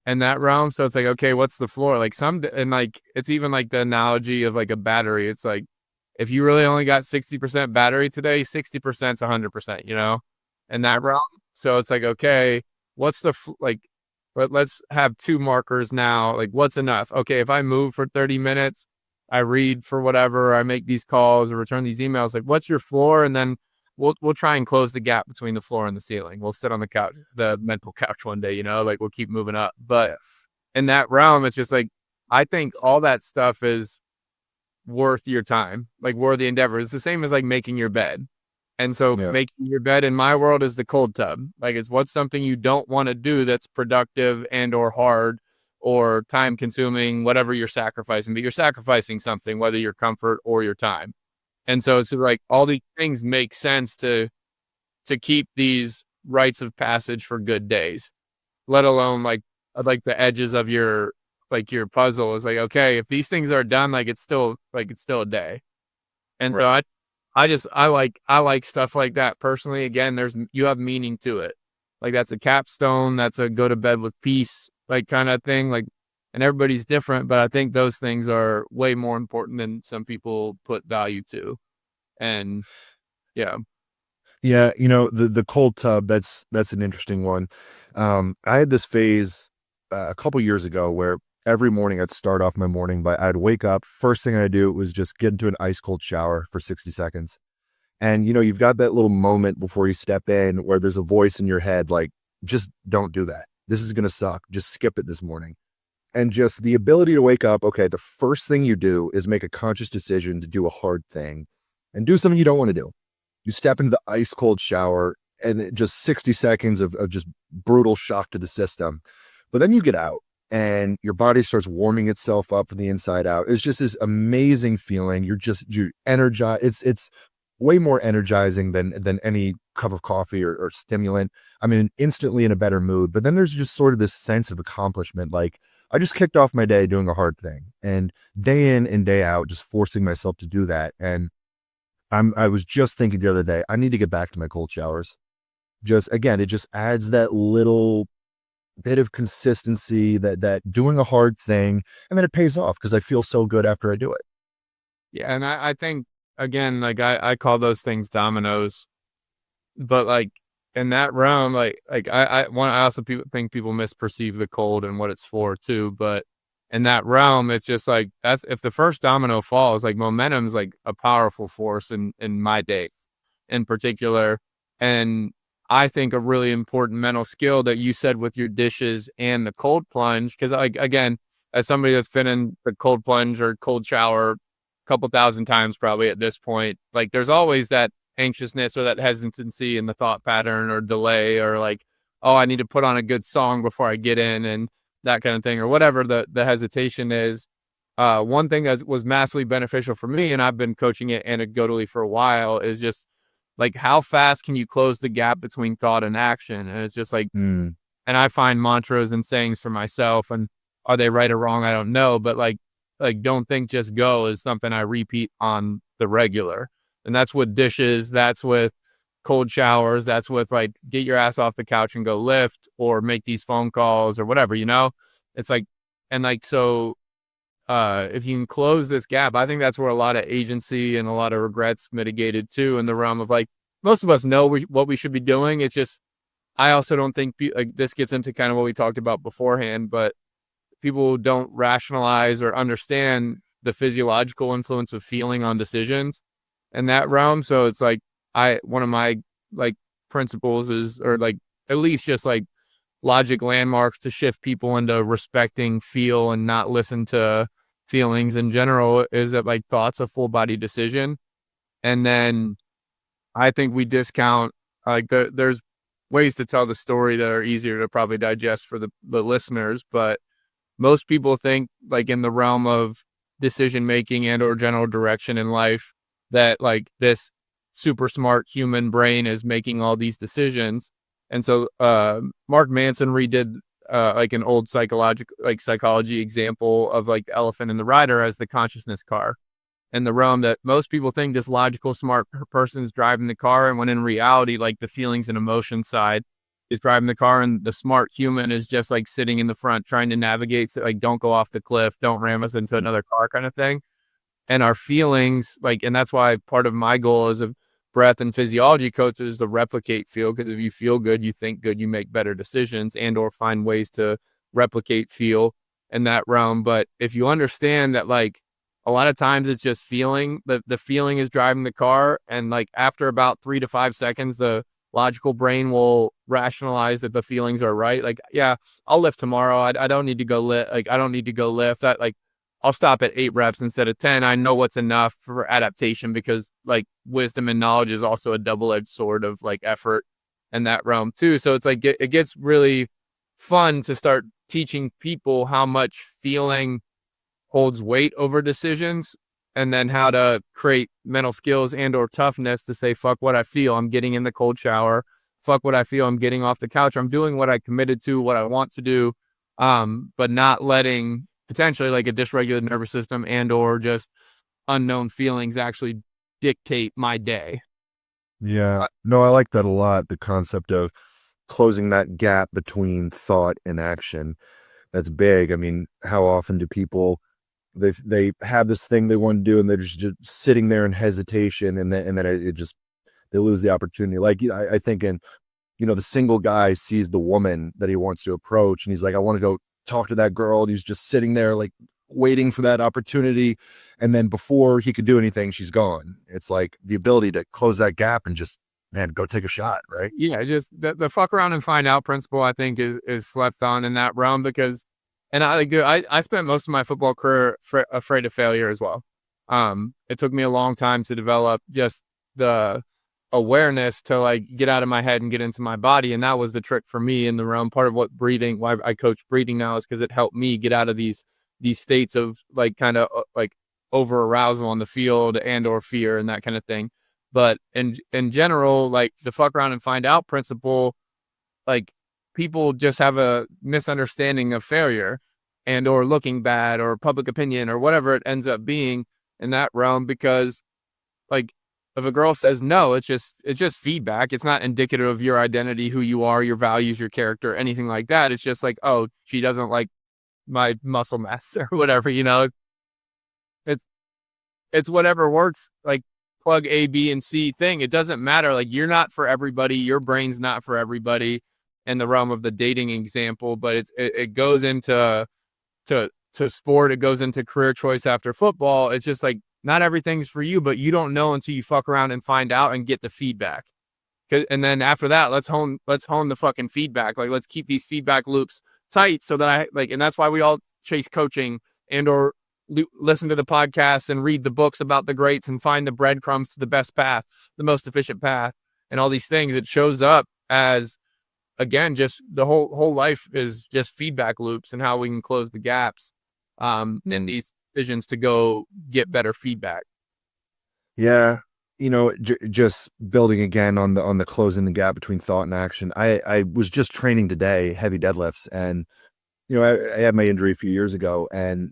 in that realm. So it's like, okay, what's the floor? Like and like, it's even like the analogy of like a battery. It's like, if you really only got 60% battery today, 60% is 100%, in that realm. So it's like, okay, what's but let's have two markers now. Like, what's enough? Okay, if I move for 30 minutes, I read for whatever, I make these calls or return these emails, like what's your floor? And then we'll try and close the gap between the floor and the ceiling. We'll sit on the couch, the mental couch one day, like we'll keep moving up. But in that realm, it's just like, I think all that stuff is worth your time, like worth the endeavor. It's the same as like making your bed. And so making your bed in my world is the cold tub. Like it's what's something you don't want to do that's productive and or hard or time consuming, whatever you're sacrificing, but you're sacrificing something, whether your comfort or your time. And so it's like all these things make sense to keep these rites of passage for good days, let alone like the edges of your puzzle is like, okay, if these things are done, it's still a day. And right. So I like stuff like that personally. Again, you have meaning to it. Like that's a capstone. That's a go to bed with peace, like kind of thing. Like, and everybody's different, but I think those things are way more important than some people put value to. And yeah. Yeah, the cold tub, that's an interesting one. I had this phase a couple years ago where every morning I'd start off my morning I'd wake up, first thing I'd do was just get into an ice cold shower for 60 seconds. And you've got that little moment before you step in where there's a voice in your head like, just don't do that. This is going to suck. Just skip it this morning. And just the ability to wake up, okay, the first thing you do is make a conscious decision to do a hard thing and do something you don't want to do. You step into the ice cold shower and just 60 seconds of just brutal shock to the system. But then you get out and your body starts warming itself up from the inside out. It's just this amazing feeling. You're energized. It's way more energizing than any cup of coffee or stimulant. I mean, instantly in a better mood. But then there's just sort of this sense of accomplishment. Like, I just kicked off my day doing a hard thing, and day in and day out, just forcing myself to do that. And I was just thinking the other day, I need to get back to my cold showers. Just again, it just adds that little bit of consistency, that doing a hard thing, and then it pays off because I feel so good after I do it. Yeah, and I think again, like I call those things dominoes, but like in that realm, I also think people misperceive the cold and what it's for too. But in that realm, it's just like that's if the first domino falls, like momentum's like a powerful force in my day in particular. And I think a really important mental skill that you said with your dishes and the cold plunge, because like again, as somebody that's been in the cold plunge or cold shower a couple thousand times probably at this point, like there's always that anxiousness or that hesitancy in the thought pattern or delay or like, oh, I need to put on a good song before I get in and that kind of thing or whatever the hesitation is. One thing that was massively beneficial for me, and I've been coaching it anecdotally for a while, is just like how fast can you close the gap between thought and action? And it's just like, Mm, and I find mantras and sayings for myself, and are they right or wrong? I don't know, but like don't think, just go is something I repeat on the regular, and that's with dishes, that's with cold showers, that's with like get your ass off the couch and go lift or make these phone calls or whatever, you know. It's like, and like so if you can close this gap, I think that's where a lot of agency and a lot of regrets mitigated too, in the realm of like most of us know what we should be doing. It's just I also don't think like this gets into kind of what we talked about beforehand, but people don't rationalize or understand the physiological influence of feeling on decisions in that realm. So it's like one of my like principles is, or like at least just like logic landmarks to shift people into respecting feel and not listen to feelings in general, is that like thought's a full body decision. And then I think we discount like there's ways to tell the story that are easier to probably digest for the listeners, but most people think like in the realm of decision making and or general direction in life that like this super smart human brain is making all these decisions. And so Mark Manson redid like an old psychology example of like the elephant and the rider as the consciousness car, in the realm that most people think this logical smart person's driving the car, and when in reality like the feelings and emotion side is driving the car, and the smart human is just like sitting in the front trying to navigate, so, like don't go off the cliff, don't ram us into another car kind of thing. And our feelings, like, and that's why part of my goal as a breath and physiology coach is to replicate feel, because if you feel good, you think good, you make better decisions and or find ways to replicate feel in that realm. But if you understand that like a lot of times it's just feeling, the feeling is driving the car, and like after about 3 to 5 seconds the logical brain will rationalize that the feelings are right. Like, yeah, I'll lift tomorrow. I don't need to go lift. Like, I don't need to go lift that. Like, I'll stop at 8 reps instead of 10. I know what's enough for adaptation, because like wisdom and knowledge is also a double-edged sword of like effort in that realm too. So it's like, it gets really fun to start teaching people how much feeling holds weight over decisions, and then how to create mental skills and or toughness to say, fuck what I feel, I'm getting in the cold shower. Fuck what I feel, I'm getting off the couch. I'm doing what I committed to, what I want to do. But not letting potentially like a dysregulated nervous system and or just unknown feelings actually dictate my day. yeah. No, I like that a lot. The concept of closing that gap between thought and action. That's big. I mean, how often do people they have this thing they want to do and they're just sitting there in hesitation, and then it just they lose the opportunity. Like I think in the single guy sees the woman that he wants to approach, and he's like, I want to go talk to that girl, and he's just sitting there like waiting for that opportunity, and then before he could do anything, she's gone. It's like the ability to close that gap and just, man, go take a shot, right? Yeah, just the fuck around and find out principle, I think is slept on in that realm, because, and I spent most of my football career afraid of failure as well. It took me a long time to develop just the awareness to like get out of my head and get into my body, and that was the trick for me in the realm. Part of what breathing, why I coach breathing now, is because it helped me get out of these states of like kind of like over arousal on the field and or fear and that kind of thing. But in general, like the fuck around and find out principle, like people just have a misunderstanding of failure. and or looking bad or public opinion or whatever it ends up being in that realm. Because like if a girl says no, it's just feedback. It's not indicative of your identity, who you are, your values, your character, anything like that. It's just like, oh, she doesn't like my muscle mass or whatever, it's it's whatever works, like plug A, B, and C thing. It doesn't matter. Like you're not for everybody. Your brain's not for everybody in the realm of the dating example, but it goes into to sport. It goes into career choice after football. It's just like not everything's for you, but you don't know until you fuck around and find out and get the feedback. And then after that, let's hone the fucking feedback. Like let's keep these feedback loops tight so that I like, and that's why we all chase coaching and or listen to the podcasts and read the books about the greats and find the breadcrumbs to the best path, the most efficient path, and all these things. It shows up as, again, just the whole life is just feedback loops and how we can close the gaps in these decisions to go get better feedback. Yeah. Just building again on the closing the gap between thought and action. I was just training today, heavy deadlifts, and I had my injury a few years ago, and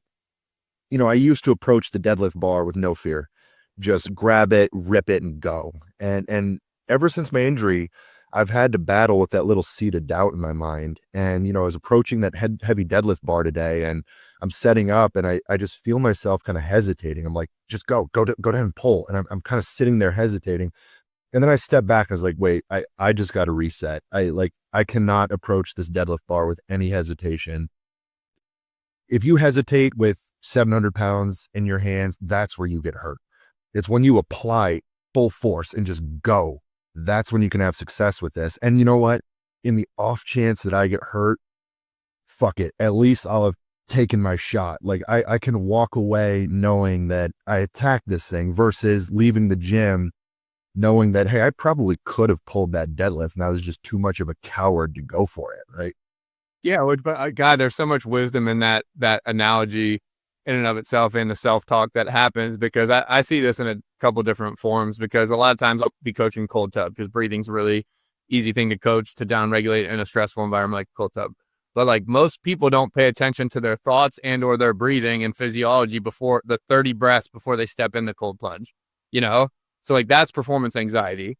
I used to approach the deadlift bar with no fear, just grab it, rip it, and go. And ever since my injury, I've had to battle with that little seed of doubt in my mind. And I was approaching that heavy deadlift bar today, and I'm setting up, and I just feel myself kind of hesitating. I'm like, just go down and pull, and I'm kind of sitting there hesitating. And then I step back and I was like, wait, I just got to reset. I cannot approach this deadlift bar with any hesitation. If you hesitate with 700 pounds in your hands, that's where you get hurt. It's when you apply full force and just go. That's when you can have success with this. And you know what? In the off chance that I get hurt, fuck it. At least I'll have taken my shot. Like I can walk away knowing that I attacked this thing versus leaving the gym knowing that, hey, I probably could have pulled that deadlift and I was just too much of a coward to go for it. Right. Yeah, but God, there's so much wisdom in that analogy in and of itself, and the self-talk that happens, because I see this in a couple different forms. Because a lot of times I'll be coaching cold tub because breathing's a really easy thing to coach to downregulate in a stressful environment like cold tub. But like most people don't pay attention to their thoughts and or their breathing and physiology before the 30 breaths before they step in the cold plunge, So like that's performance anxiety.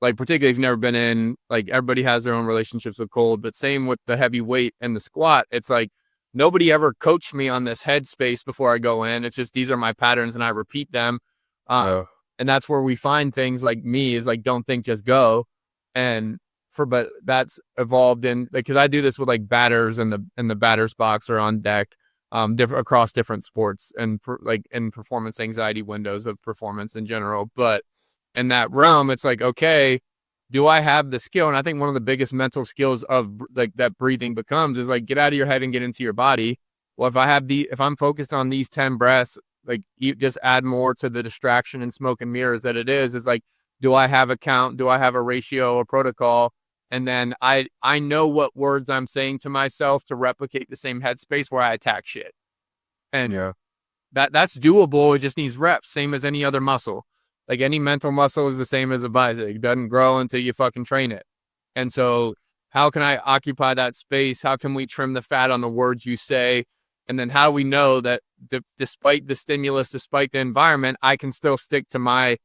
Like particularly if you've never been in, like everybody has their own relationships with cold, but same with the heavy weight and the squat. It's like nobody ever coached me on this headspace before I go in. It's just, these are my patterns and I repeat them. And that's where we find things like me is like, don't think, just go. But that's evolved in, like, cause I do this with like batters and the batter's box or on deck, across different sports and like in performance anxiety windows of performance in general. But in that realm, it's like, okay, do I have the skill? And I think one of the biggest mental skills of like that breathing becomes is like, get out of your head and get into your body. Well, if I'm focused on these 10 breaths, like you just add more to the distraction and smoke and mirrors that it is like, do I have a count? Do I have a ratio, a protocol? And then I know what words I'm saying to myself to replicate the same headspace where I attack shit. And yeah, that's doable. It just needs reps, same as any other muscle. Like any mental muscle is the same as a bicep. It doesn't grow until you fucking train it. And so how can I occupy that space? How can we trim the fat on the words you say? And then how do we know that despite the stimulus, despite the environment, I can still stick to my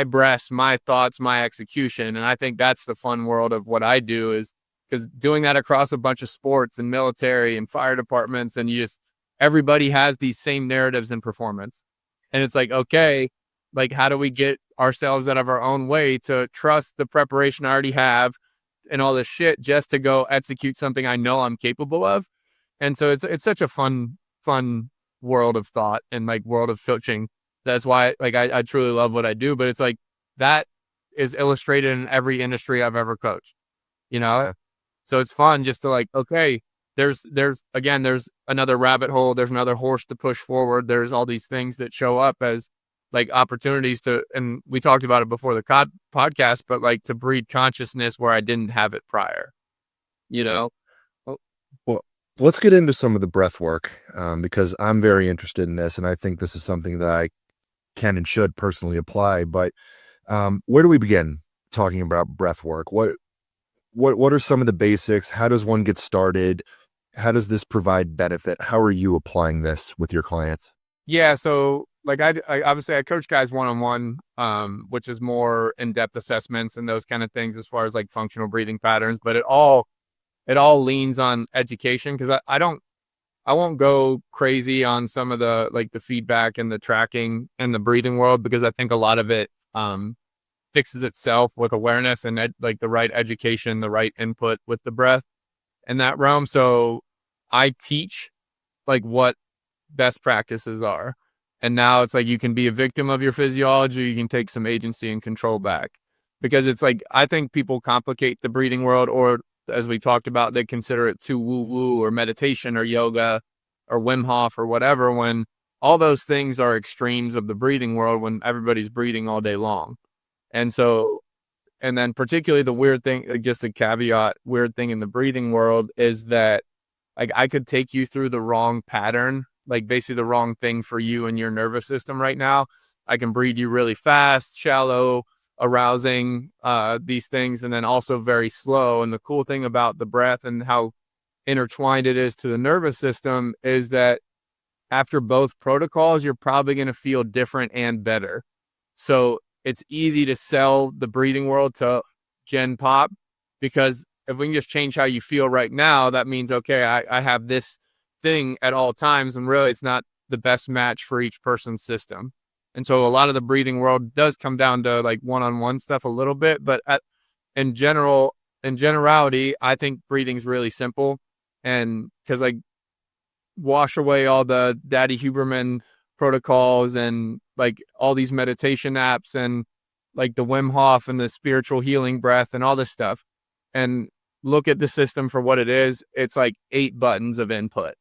breaths, my thoughts, my execution? And I think that's the fun world of what I do, is because doing that across a bunch of sports and military and fire departments, and everybody has these same narratives in performance. And it's like, okay, like, how do we get ourselves out of our own way to trust the preparation I already have and all this shit just to go execute something I know I'm capable of? And so it's such a fun world of thought and like world of coaching. That's why like I truly love what I do. But it's like that is illustrated in every industry I've ever coached, Yeah. So it's fun just to like, okay, there's another rabbit hole, there's another horse to push forward. There's all these things that show up as like opportunities to, and we talked about it before the podcast, but like to breed consciousness where I didn't have it prior, Well, let's get into some of the breath work, because I'm very interested in this, and I think this is something that I can and should personally apply. But where do we begin talking about breath work? What are some of the basics? How does one get started? How does this provide benefit? How are you applying this with your clients? Yeah, so like I obviously I coach guys one-on-one, which is more in-depth assessments and those kind of things as far as like functional breathing patterns, but it all leans on education because I won't go crazy on some of the like the feedback and the tracking and the breathing world because I think a lot of it fixes itself with awareness and like the right education, the right input with the breath in that realm. So I teach like what best practices are. And now it's like you can be a victim of your physiology, you can take some agency and control back. Because it's like I think people complicate the breathing world, or as we talked about, they consider it too woo-woo or meditation or yoga or Wim Hof or whatever, when all those things are extremes of the breathing world when everybody's breathing all day long. And so, and then particularly the weird thing, like just a caveat, weird thing in the breathing world is that like I could take you through the wrong pattern, like basically the wrong thing for you and your nervous system right now. I can breathe you really fast, shallow, arousing, these things, and then also very slow. And the cool thing about the breath and how intertwined it is to the nervous system is that after both protocols, you're probably going to feel different and better. So it's easy to sell the breathing world to Gen Pop because if we can just change how you feel right now, that means, okay, I have this thing at all times. And really, it's not the best match for each person's system. And so a lot of the breathing world does come down to like one-on-one stuff a little bit. But in general, in generality, I think breathing's really simple. And because like wash away all the Daddy Huberman protocols and like all these meditation apps and like the Wim Hof and the spiritual healing breath and all this stuff, and look at the system for what it is. It's like 8 buttons of input.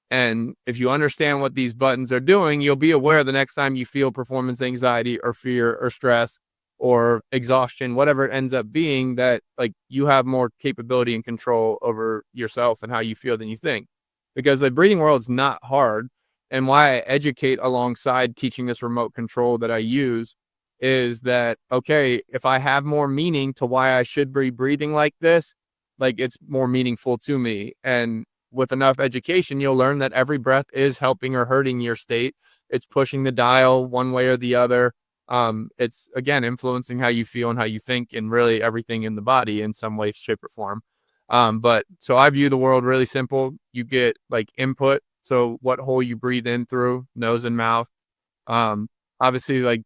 And if you understand what these buttons are doing, you'll be aware the next time you feel performance anxiety or fear or stress or exhaustion, whatever it ends up being, that like you have more capability and control over yourself and how you feel than you think. Because the breathing world's not hard. And why I educate alongside teaching this remote control that I use is that, okay, if I have more meaning to why I should be breathing like this, like it's more meaningful to me. And with enough education, you'll learn that every breath is helping or hurting your state. It's pushing the dial one way or the other. It's again influencing how you feel and how you think, and really everything in the body in some way, shape, or form. But so I view the world really simple. You get like input. So what hole you breathe in through, nose and mouth. Um, Obviously, like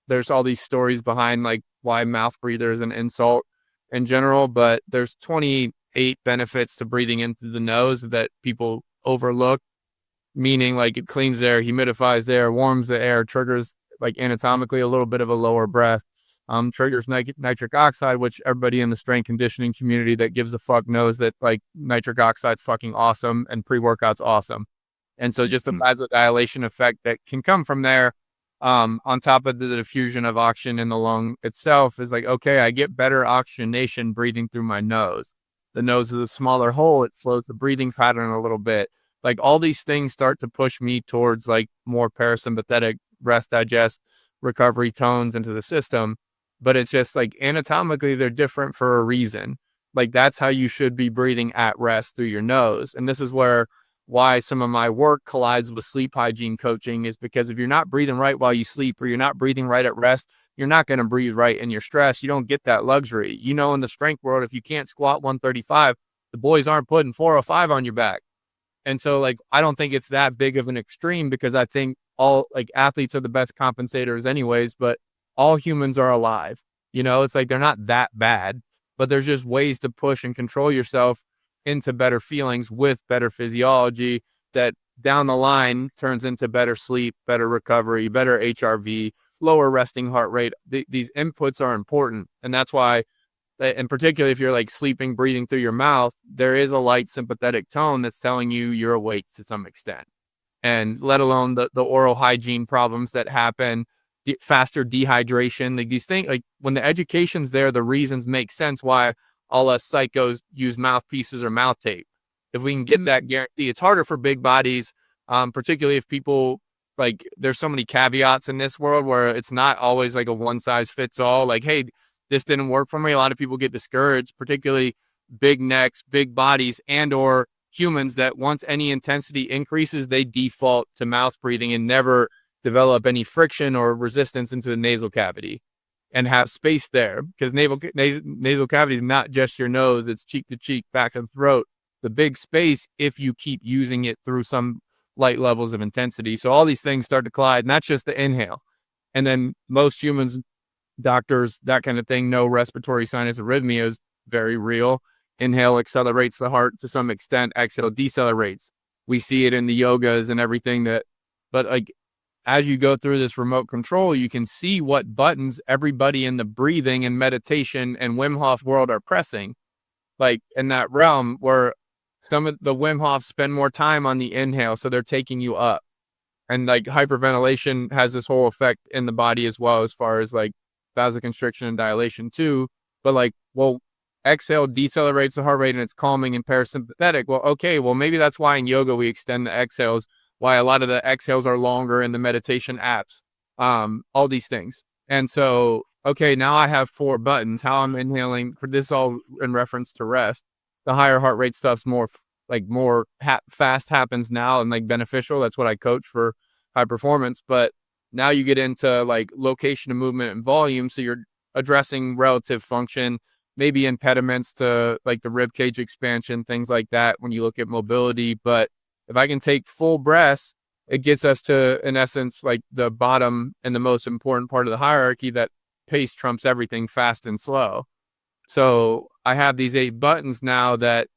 there's all these stories behind like why mouth breather is an insult in general, but there's 28 benefits to breathing in through the nose that people overlook, meaning like it cleans air, humidifies the air, warms the air, triggers like anatomically a little bit of a lower breath, triggers nitric oxide, which everybody in the strength conditioning community that gives a fuck knows that like nitric oxide's fucking awesome and pre-workout's awesome. And so just the vasodilation effect that can come from there, on top of the diffusion of oxygen in the lung itself, is like, okay, I get better oxygenation breathing through my nose. The nose is a smaller hole. It slows the breathing pattern a little bit. Like all these things start to push me towards like more parasympathetic rest, digest, recovery tones into the system. But it's just like anatomically, they're different for a reason. Like that's how you should be breathing at rest, through your nose. And this is why some of my work collides with sleep hygiene coaching, is because if you're not breathing right while you sleep, or you're not breathing right at rest, you're not going to breathe right in your stress. You don't get that luxury. You know, in the strength world, if you can't squat 135, the boys aren't putting 405 on your back. And so like, I don't think it's that big of an extreme, because I think all like athletes are the best compensators anyways, but all humans are alive. You know, it's like, they're not that bad, but there's just ways to push and control yourself into better feelings with better physiology that down the line turns into better sleep, better recovery, better HRV, lower resting heart rate. These inputs are important. And that's why, and particularly if you're like sleeping, breathing through your mouth, there is a light sympathetic tone that's telling you you're awake to some extent. And let alone the oral hygiene problems that happen, faster dehydration, like these things, like when the education's there, the reasons make sense why all us psychos use mouthpieces or mouth tape. If we can get that guarantee, it's harder for big bodies, particularly if people like, there's so many caveats in this world where it's not always like a one size fits all. Like, hey, this didn't work for me. A lot of people get discouraged, particularly big necks, big bodies, and or humans that once any intensity increases, they default to mouth breathing and never develop any friction or resistance into the nasal cavity and have space there, because nasal cavity is not just your nose, it's cheek to cheek, back and throat, the big space, if you keep using it through some light levels of intensity. So all these things start to collide, and that's just the inhale. And then most humans, doctors, that kind of thing, know respiratory sinus arrhythmia is very real. Inhale accelerates the heart to some extent, exhale decelerates. We see it in the yogas and everything but like, as you go through this remote control, you can see what buttons everybody in the breathing and meditation and Wim Hof world are pressing. Like in that realm where some of the Wim Hof spend more time on the inhale, so they're taking you up. And like hyperventilation has this whole effect in the body as well, as far as like vasoconstriction and dilation too. But like, well, exhale decelerates the heart rate and it's calming and parasympathetic. Well, okay, well, maybe that's why in yoga we extend the exhales, why a lot of the exhales are longer in the meditation apps, all these things. And so, okay, now I have 4 buttons. How I'm inhaling, for this all in reference to rest. The higher heart rate stuff's more fast happens now and like beneficial. That's what I coach for high performance. But now you get into like location of movement and volume. So you're addressing relative function, maybe impediments to like the rib cage expansion, things like that when you look at mobility. But if I can take full breaths, it gets us to, in essence, like the bottom and the most important part of the hierarchy, that pace trumps everything, fast and slow. So I have these 8 buttons now that,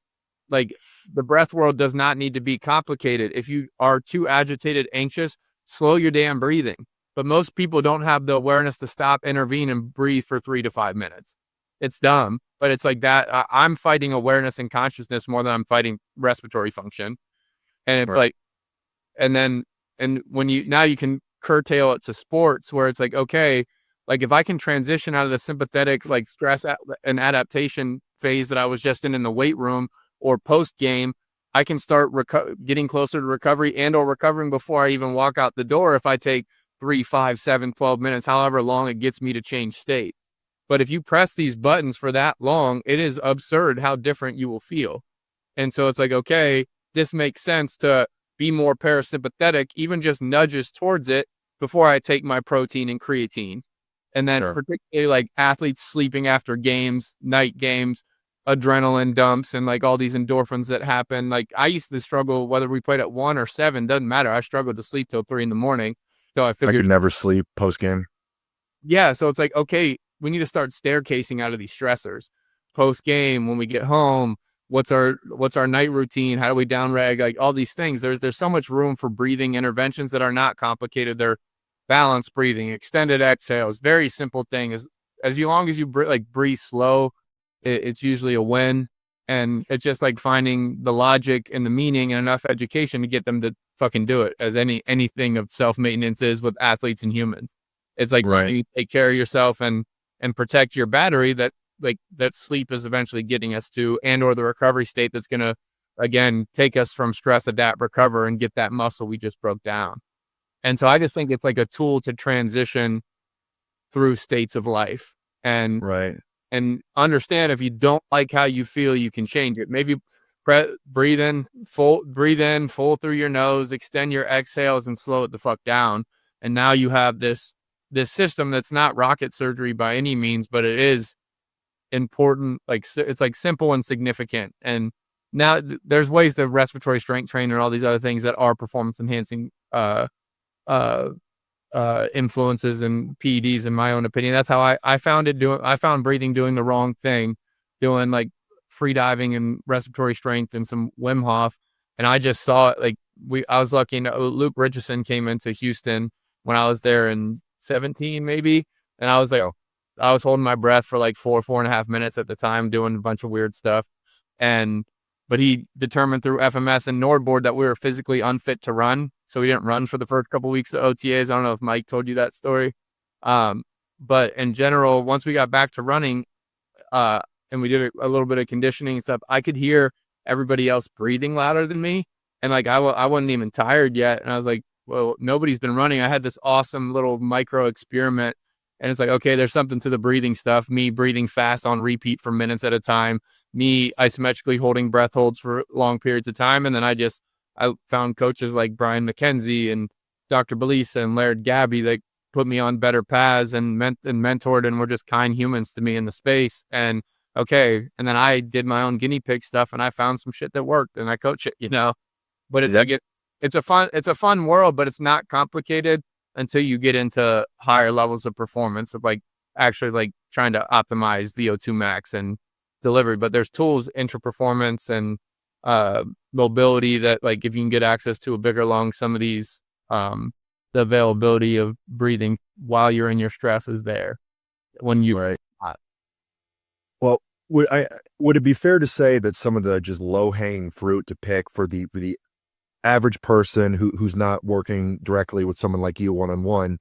like, the breath world does not need to be complicated. If you are too agitated, anxious, slow your damn breathing. But most people don't have the awareness to stop, intervene, and breathe for 3 to 5 minutes. It's dumb, but it's like that. I'm fighting awareness and consciousness more than I'm fighting respiratory function. And it's like, and when you can curtail it to sports where it's like, okay, like if I can transition out of the sympathetic, like stress and adaptation phase that I was just in the weight room or post game, I can start getting closer to recovery and or recovering before I even walk out the door. If I take 3, 5, 7, 12 minutes, however long it gets me to change state. But if you press these buttons for that long, it is absurd how different you will feel. And so it's like, okay, this makes sense to be more parasympathetic, even just nudges towards it before I take my protein and creatine. And then particularly like athletes sleeping after games, night games, adrenaline dumps, and like all these endorphins that happen. Like I used to struggle, whether we played at 1 or 7, doesn't matter. I struggled to sleep till 3 a.m. So I figured I could never sleep post game. Yeah. So it's like, okay, we need to start staircasing out of these stressors post game. When we get home, what's our night routine? How do we down reg? Like all these things. There's so much room for breathing interventions that are not complicated. They're balanced breathing, extended exhales, very simple thing. As long as you breathe slow, it's usually a win. And it's just like finding the logic and the meaning and enough education to get them to fucking do it, as anything of self-maintenance is with athletes and humans. It's like, you take care of yourself and protect your battery, that sleep is eventually getting us to, and or the recovery state that's going to, again, take us from stress, adapt, recover, and get that muscle we just broke down. And so I just think it's like a tool to transition through states of life and understand, if you don't like how you feel, you can change it. Maybe breathe in full through your nose, extend your exhales and slow it the fuck down. And now you have this system that's not rocket surgery by any means, but it is important. Like it's like simple and significant. And now there's ways to respiratory strength train and all these other things that are performance enhancing influences and PEDs, in my own opinion. That's how I found breathing doing the wrong thing, doing like free diving and respiratory strength and some Wim Hof. And I just saw it. Like I was lucky. Luke Richardson came into Houston when I was there in 17 maybe. And I was like, I was holding my breath for like 4.5 minutes at the time, doing a bunch of weird stuff. But he determined through FMS and NordBoard that we were physically unfit to run. So we didn't run for the first couple of weeks of OTAs. I don't know if Mike told you that story. But in general, once we got back to running, and we did a little bit of conditioning and stuff, I could hear everybody else breathing louder than me. And like, I wasn't even tired yet. And I was like, well, nobody's been running. I had this awesome little micro experiment And it's like, okay, there's something to the breathing stuff. Me breathing fast on repeat for minutes at a time, me isometrically holding breath holds for long periods of time. And then I found coaches like Brian McKenzie and Dr. Belisa and Laird Gabby that put me on better paths and mentored and were just kind humans to me in the space. And okay. And then I did my own guinea pig stuff and I found some shit that worked and I coach it, but it's a fun world, but it's not complicated until you get into higher levels of performance of like actually like trying to optimize VO2 max and delivery. But there's tools, intra-performance and mobility that like if you can get access to a bigger lung, some of these, the availability of breathing while you're in your stress is there when you Right. Well, would it be fair to say that some of the just low hanging fruit to pick for the average person who's not working directly with someone like you one-on-one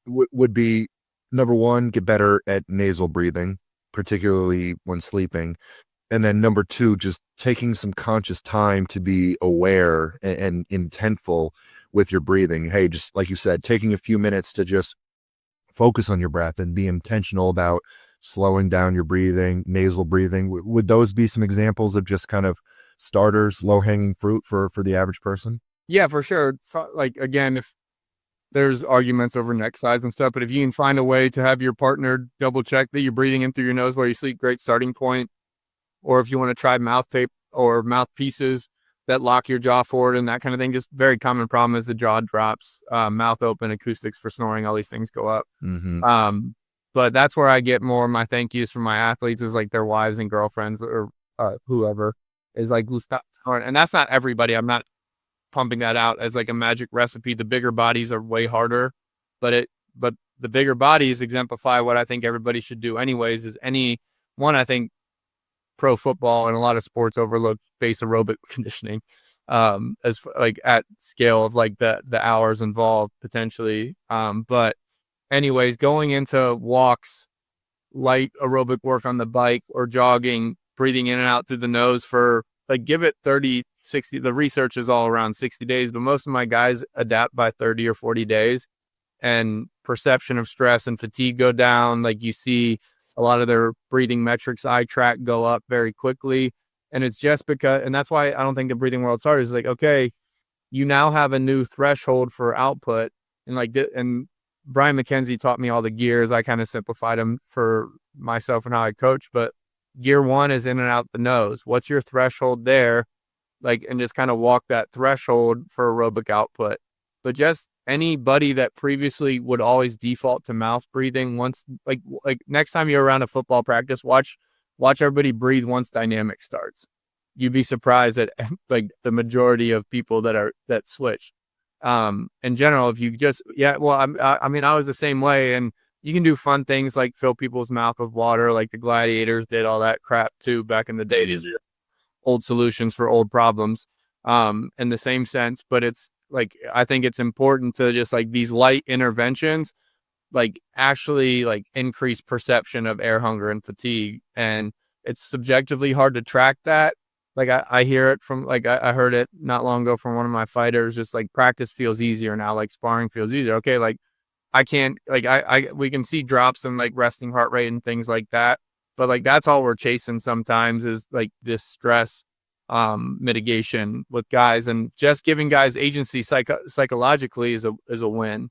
would be, number one, get better at nasal breathing, particularly when sleeping. And then number two, just taking some conscious time to be aware and intentful with your breathing. Hey, just like you said, taking a few minutes to just focus on your breath and be intentional about slowing down your breathing, nasal breathing. Would those be some examples of just kind of starters, low-hanging fruit for the average person? Yeah, for sure. Like again, if there's arguments over neck size and stuff, but if you can find a way to have your partner double check that you're breathing in through your nose while you sleep, great starting point. Or if you want to try mouth tape or mouthpieces that lock your jaw forward and that kind of thing, just very common problem is the jaw drops, mouth open, acoustics for snoring, all these things go up. Mm-hmm. But that's where I get more of my thank yous from my athletes is like their wives and girlfriends or whoever is like, stop snoring. And that's not everybody. I'm not pumping that out as like a magic recipe. The bigger bodies are way harder, but the bigger bodies exemplify what I think everybody should do anyways is I think pro football and a lot of sports overlook base aerobic conditioning as like at scale of like the hours involved potentially. But anyways, going into walks, light aerobic work on the bike or jogging, breathing in and out through the nose for like, give it 30, 60, the research is all around 60 days, but most of my guys adapt by 30 or 40 days and perception of stress and fatigue go down. Like you see a lot of their breathing metrics, eye track go up very quickly. And it's just because, and that's why I don't think the breathing world's hard is like, okay, you now have a new threshold for output. And like, and Brian McKenzie taught me all the gears. I kind of simplified them for myself and how I coach, but gear one is in and out the nose. What's your threshold there? Like, and just kind of walk that threshold for aerobic output. But just anybody that previously would always default to mouth breathing once, like next time you're around a football practice, watch everybody breathe once dynamic starts. You'd be surprised at like the majority of people that switch. In general, if you just, I mean, I was the same way, and you can do fun things like fill people's mouth with water, like the gladiators did all that crap too back in the day. These are old solutions for old problems, in the same sense. But it's like, I think it's important to just like these light interventions, like actually like increase perception of air hunger and fatigue. And it's subjectively hard to track that. Like I hear it from like, I heard it not long ago from one of my fighters, just like practice feels easier now, like sparring feels easier. Okay. Like I can't, like we can see drops in like resting heart rate and things like that. But like, that's all we're chasing sometimes is like this stress, mitigation with guys, and just giving guys agency psychologically is a win.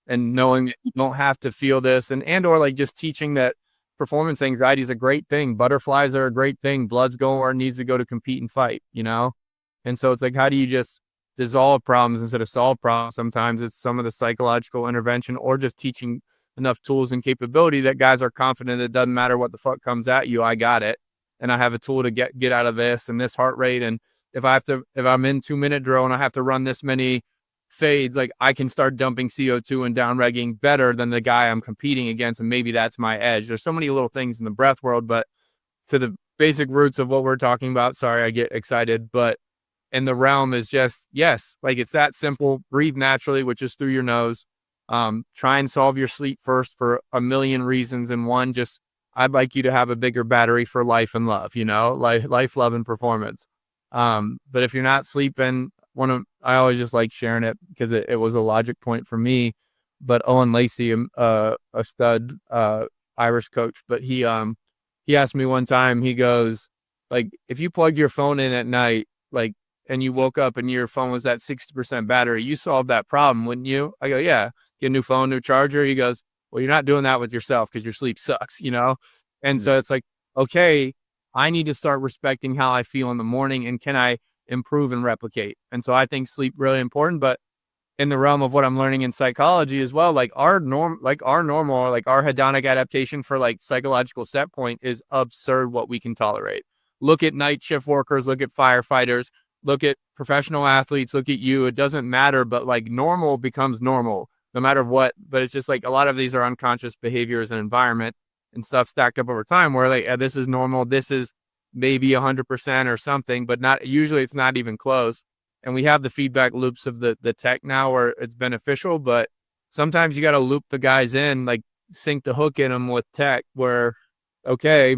And knowing that you don't have to feel this and or like just teaching that performance anxiety is a great thing. Butterflies are a great thing. Blood's going where it needs to go to compete and fight, And so it's like, how do you just dissolve problems instead of solve problems? Sometimes it's some of the psychological intervention or just teaching enough tools and capability that guys are confident it doesn't matter what the fuck comes at you. I got it. And I have a tool to get out of this and this heart rate. And if I'm in 2-minute drill and I have to run this many fades, like I can start dumping CO2 and downregging better than the guy I'm competing against. And maybe that's my edge. There's so many little things in the breath world, but to the basic roots of what we're talking about, sorry, I get excited, but in the realm is just, yes, like it's that simple. Breathe naturally, which is through your nose. Try and solve your sleep first for a million reasons. And one, just, I'd like you to have a bigger battery for life and love, life, love, and performance. But if you're not sleeping, I always just like sharing it because it was a logic point for me. but Owen Lacey, a stud Irish coach, but he asked me one time, he goes, like, if you plugged your phone in at night, like, and you woke up and your phone was at 60% battery, you solved that problem, wouldn't you? I go, yeah, get a new phone, new charger. He goes, well, you're not doing that with yourself because your sleep sucks, you know? And so it's like, okay, I need to start respecting how I feel in the morning, and can I improve and replicate? And so I think sleep really important, but in the realm of what I'm learning in psychology as well, like our normal, like our hedonic adaptation for like psychological set point is absurd what we can tolerate. Look at night shift workers, look at firefighters, look at professional athletes, look at you. It doesn't matter, but like normal becomes normal no matter what. But it's just like a lot of these are unconscious behaviors and environment and stuff stacked up over time where like, this is normal. This is maybe 100% or something, but not usually, it's not even close. And we have the feedback loops of the tech now where it's beneficial, but sometimes you got to loop the guys in, like sink the hook in them with tech where, okay,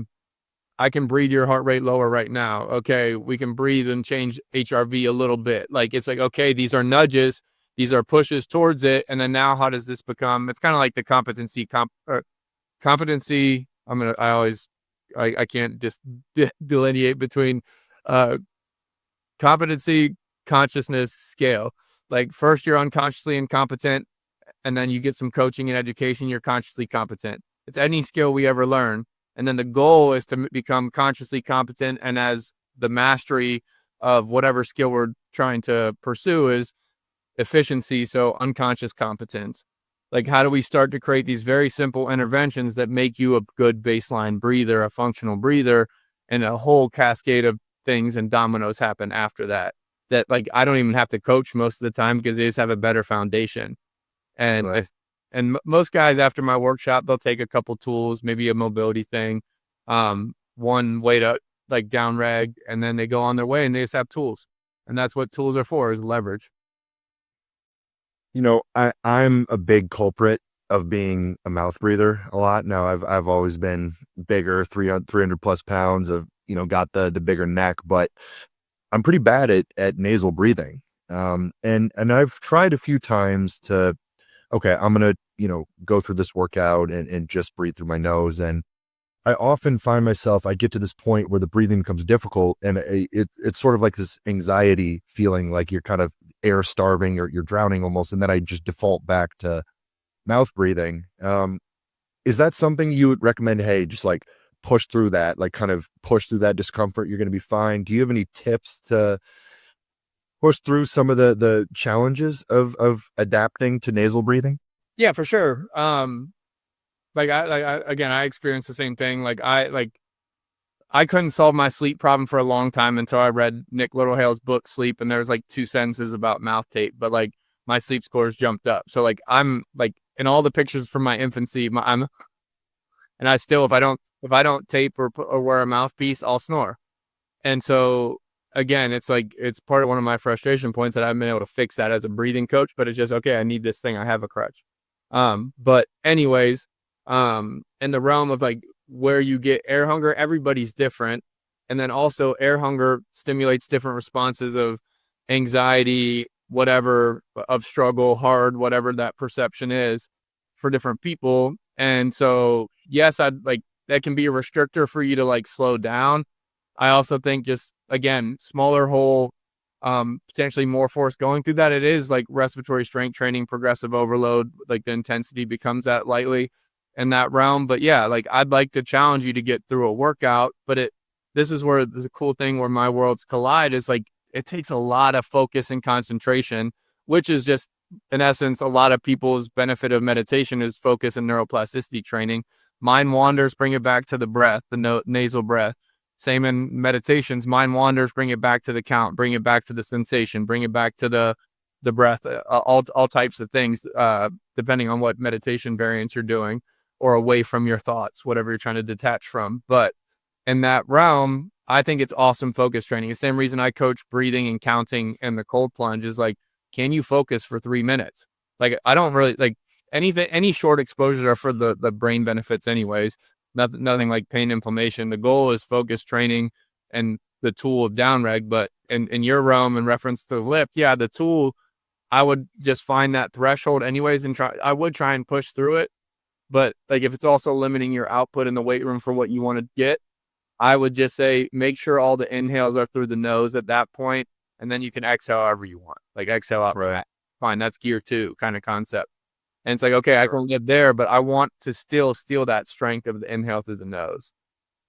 I can breathe your heart rate lower right now. Okay, we can breathe and change HRV a little bit. Like, it's like, okay, these are nudges, these are pushes towards it. And then now how does this become, it's kind of like the competency. I can't just delineate between competency, consciousness, scale. Like first you're unconsciously incompetent, and then you get some coaching and education, you're consciously competent. It's any skill we ever learn. And then the goal is to become consciously competent, and as the mastery of whatever skill we're trying to pursue is efficiency, so unconscious competence. Like, how do we start to create these very simple interventions that make you a good baseline breather, a functional breather, and a whole cascade of things and dominoes happen after that? That like I don't even have to coach most of the time because they just have a better foundation. And Right. most guys after my workshop, they'll take a couple tools, maybe a mobility thing, one way to like down reg, and then they go on their way and they just have tools. And that's what tools are for, is leverage. You know, I'm a big culprit of being a mouth breather a lot. Now I've always been bigger, 300 plus pounds of, got the bigger neck, but I'm pretty bad at nasal breathing. And I've tried a few times to, okay, I'm going to, go through this workout and just breathe through my nose. And I often find myself, I get to this point where the breathing becomes difficult, and it's sort of like this anxiety feeling, like you're kind of air starving or you're drowning almost. And then I just default back to mouth breathing. Is that something you would recommend? Hey, just like push through that, like kind of push through that discomfort. You're going to be fine. Do you have any tips to push through some of the challenges of adapting to nasal breathing? Yeah, for sure. Again, I experienced the same thing. I couldn't solve my sleep problem for a long time until I read Nick Littlehale's book Sleep, and there was like 2 sentences about mouth tape, but like my sleep scores jumped up. So like I'm like in all the pictures from my infancy, and I still, if I don't tape or wear a mouthpiece, I'll snore. And so again, it's like it's part of one of my frustration points that I haven't been able to fix that as a breathing coach, but it's just okay, I need this thing. I have a crutch. But anyways, in the realm of like where you get air hunger, everybody's different. And then also air hunger stimulates different responses of anxiety, whatever, of struggle, hard, whatever that perception is for different people. And so, yes, I'd like that can be a restrictor for you to like slow down. I also think just again, smaller hole, potentially more force going through that. It is like respiratory strength training, progressive overload, like the intensity becomes that lightly in that realm. But yeah, like I'd like to challenge you to get through a workout, but this is where there's a cool thing where my worlds collide is like, it takes a lot of focus and concentration, which is just in essence, a lot of people's benefit of meditation is focus and neuroplasticity training. Mind wanders, bring it back to the breath, the nasal breath. Same in meditations, mind wanders, bring it back to the count, bring it back to the sensation, bring it back to the breath, all types of things, depending on what meditation variants you're doing, or away from your thoughts, whatever you're trying to detach from. But in that realm, I think it's awesome focus training. The same reason I coach breathing and counting and the cold plunge is like, can you focus for 3 minutes? Like, I don't really like any short exposures are for the brain benefits anyways. Nothing like pain, inflammation. The goal is focus training and the tool of downreg. But in your realm, in reference to lip, yeah, the tool I would just find that threshold anyways and I would try and push through it. But like if it's also limiting your output in the weight room for what you want to get, I would just say make sure all the inhales are through the nose at that point, and then you can exhale however you want. Like exhale out. Right. Fine, that's gear 2 kind of concept. And it's like, okay, I can live there, but I want to still steal that strength of the inhale through the nose.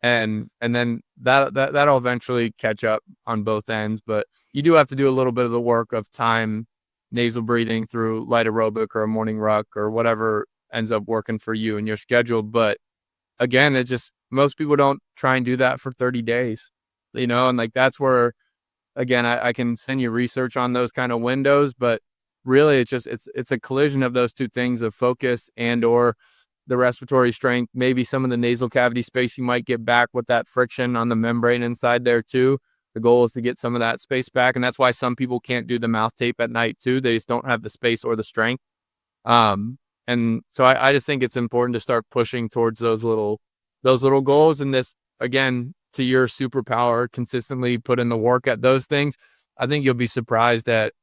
And then that'll eventually catch up on both ends. But you do have to do a little bit of the work of time, nasal breathing through light aerobic or a morning ruck or whatever ends up working for you and your schedule. But again, it just most people don't try and do that for 30 days, and like that's where again I can send you research on those kind of windows, but really it's a collision of those two things of focus and or the respiratory strength, maybe some of the nasal cavity space you might get back with that friction on the membrane inside there too. The goal is to get some of that space back. And that's why some people can't do the mouth tape at night too. They just don't have the space or the strength. And so I just think it's important to start pushing towards those little goals. And this, again, to your superpower, consistently put in the work at those things. I think you'll be surprised at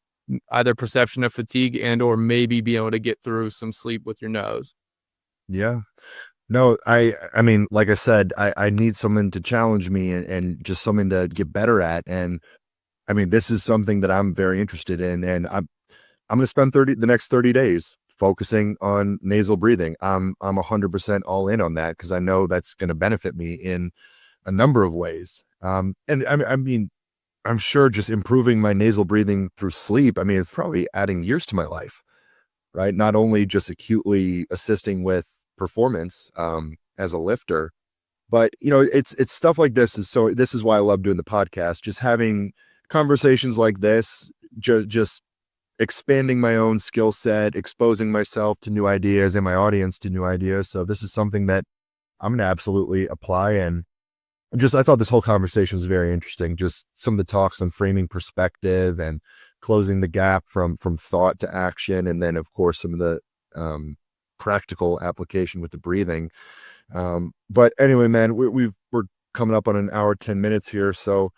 either perception of fatigue and or maybe be able to get through some sleep with your nose. Yeah. No, I mean, like I said, I need someone to challenge me and just something to get better at. And I mean, this is something that I'm very interested in. And I'm going to spend the next 30 days focusing on nasal breathing. I'm 100% all in on that because I know that's going to benefit me in a number of ways. And I mean, I'm sure just improving my nasal breathing through sleep, I mean, it's probably adding years to my life, right? Not only just acutely assisting with performance as a lifter, but it's stuff like this this is why I love doing the podcast, just having conversations like this, just expanding my own skill set, exposing myself to new ideas and my audience to new ideas. So this is something that I'm going to absolutely apply. And I thought this whole conversation was very interesting. Just some of the talks on framing perspective and closing the gap from thought to action. And then of course, some of the practical application with the breathing. But anyway, man, we're coming up on an hour, 10 minutes here. So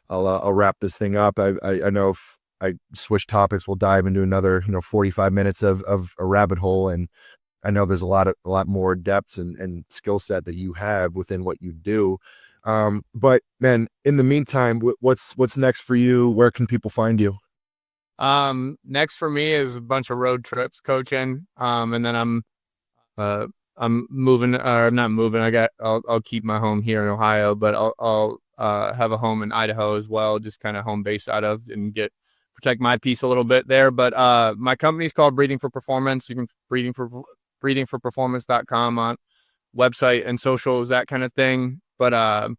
I'll wrap this thing up. I know if I switch topics, we'll dive into another, 45 minutes of a rabbit hole. And I know there's a lot more depths and skill set that you have within what you do. But man, in the meantime, what's next for you? Where can people find you? Next for me is a bunch of road trips coaching. And then I'm moving or not moving. I'll keep my home here in Ohio, but I'll have a home in Idaho as well, just kind of home base out of and protect my piece a little bit there. But my company's called Breathing for Performance. You can breathingforperformance.com on website and socials, that kind of thing. But how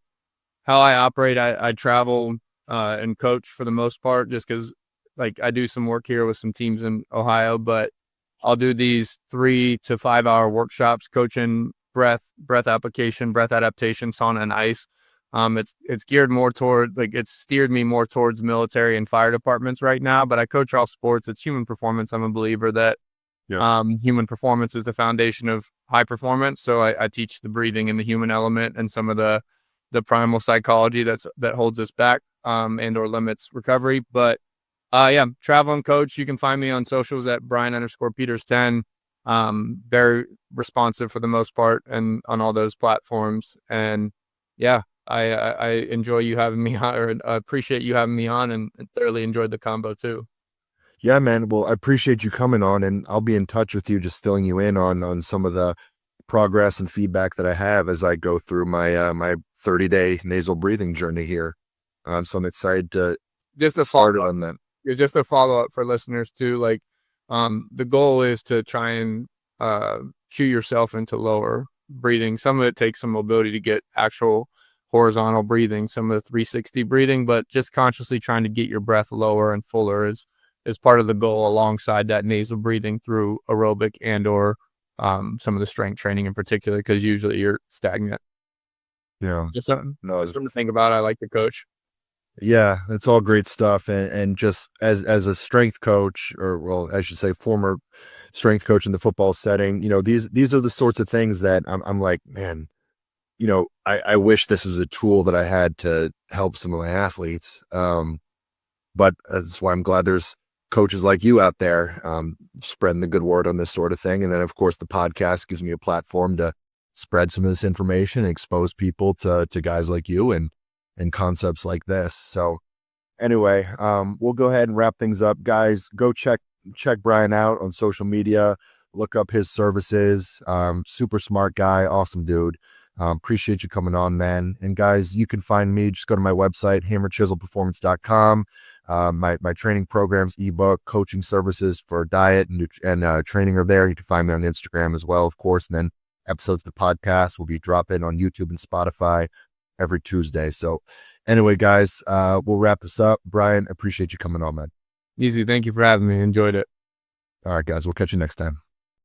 I operate, I travel and coach for the most part, just because like I do some work here with some teams in Ohio, but I'll do these 3 to 5 hour workshops coaching breath application, breath adaptation, sauna and ice. It's geared more toward, like, it's steered me more towards military and fire departments right now, but I coach all sports. It's human performance. I'm a believer that human performance is the foundation of high performance. So I teach the breathing and the human element and some of the primal psychology that holds us back and or limits recovery. But traveling coach. You can find me on socials at Brian_Peters10. Very responsive for the most part and on all those platforms. And yeah, I enjoy you having me on, or I appreciate you having me on, and thoroughly enjoyed the combo too. Yeah, man. Well, I appreciate you coming on, and I'll be in touch with you, just filling you in on some of the progress and feedback that I have as I go through my my 30-day nasal breathing journey here. So I'm excited to start on that. Just a follow up for listeners too. Like, the goal is to try and cue yourself into lower breathing. Some of it takes some mobility to get actual horizontal breathing, some of the 360 breathing, but just consciously trying to get your breath lower and fuller is part of the goal, alongside that nasal breathing through aerobic and or some of the strength training in particular, because usually you're stagnant. Yeah. Just something to think about. I like the coach. Yeah, it's all great stuff. And just as a strength coach, or well, I should say former strength coach in the football setting, these are the sorts of things that I'm like, man, I wish this was a tool that I had to help some of my athletes. But that's why I'm glad there's coaches like you out there spreading the good word on this sort of thing. And then, of course, the podcast gives me a platform to spread some of this information and expose people to guys like you and concepts like this. So anyway, we'll go ahead and wrap things up. Guys, go check Brian out on social media. Look up his services. Super smart guy, awesome dude. Appreciate you coming on, man. And guys, you can find me. Just go to my website, hammerchiselperformance.com. My training programs, ebook, coaching services for diet and training are there. You can find me on Instagram as well, of course. And then episodes of the podcast will be dropping on YouTube and Spotify every Tuesday. So anyway, guys, we'll wrap this up. Brian, appreciate you coming on, man. Easy. Thank you for having me. Enjoyed it. All right, guys, we'll catch you next time.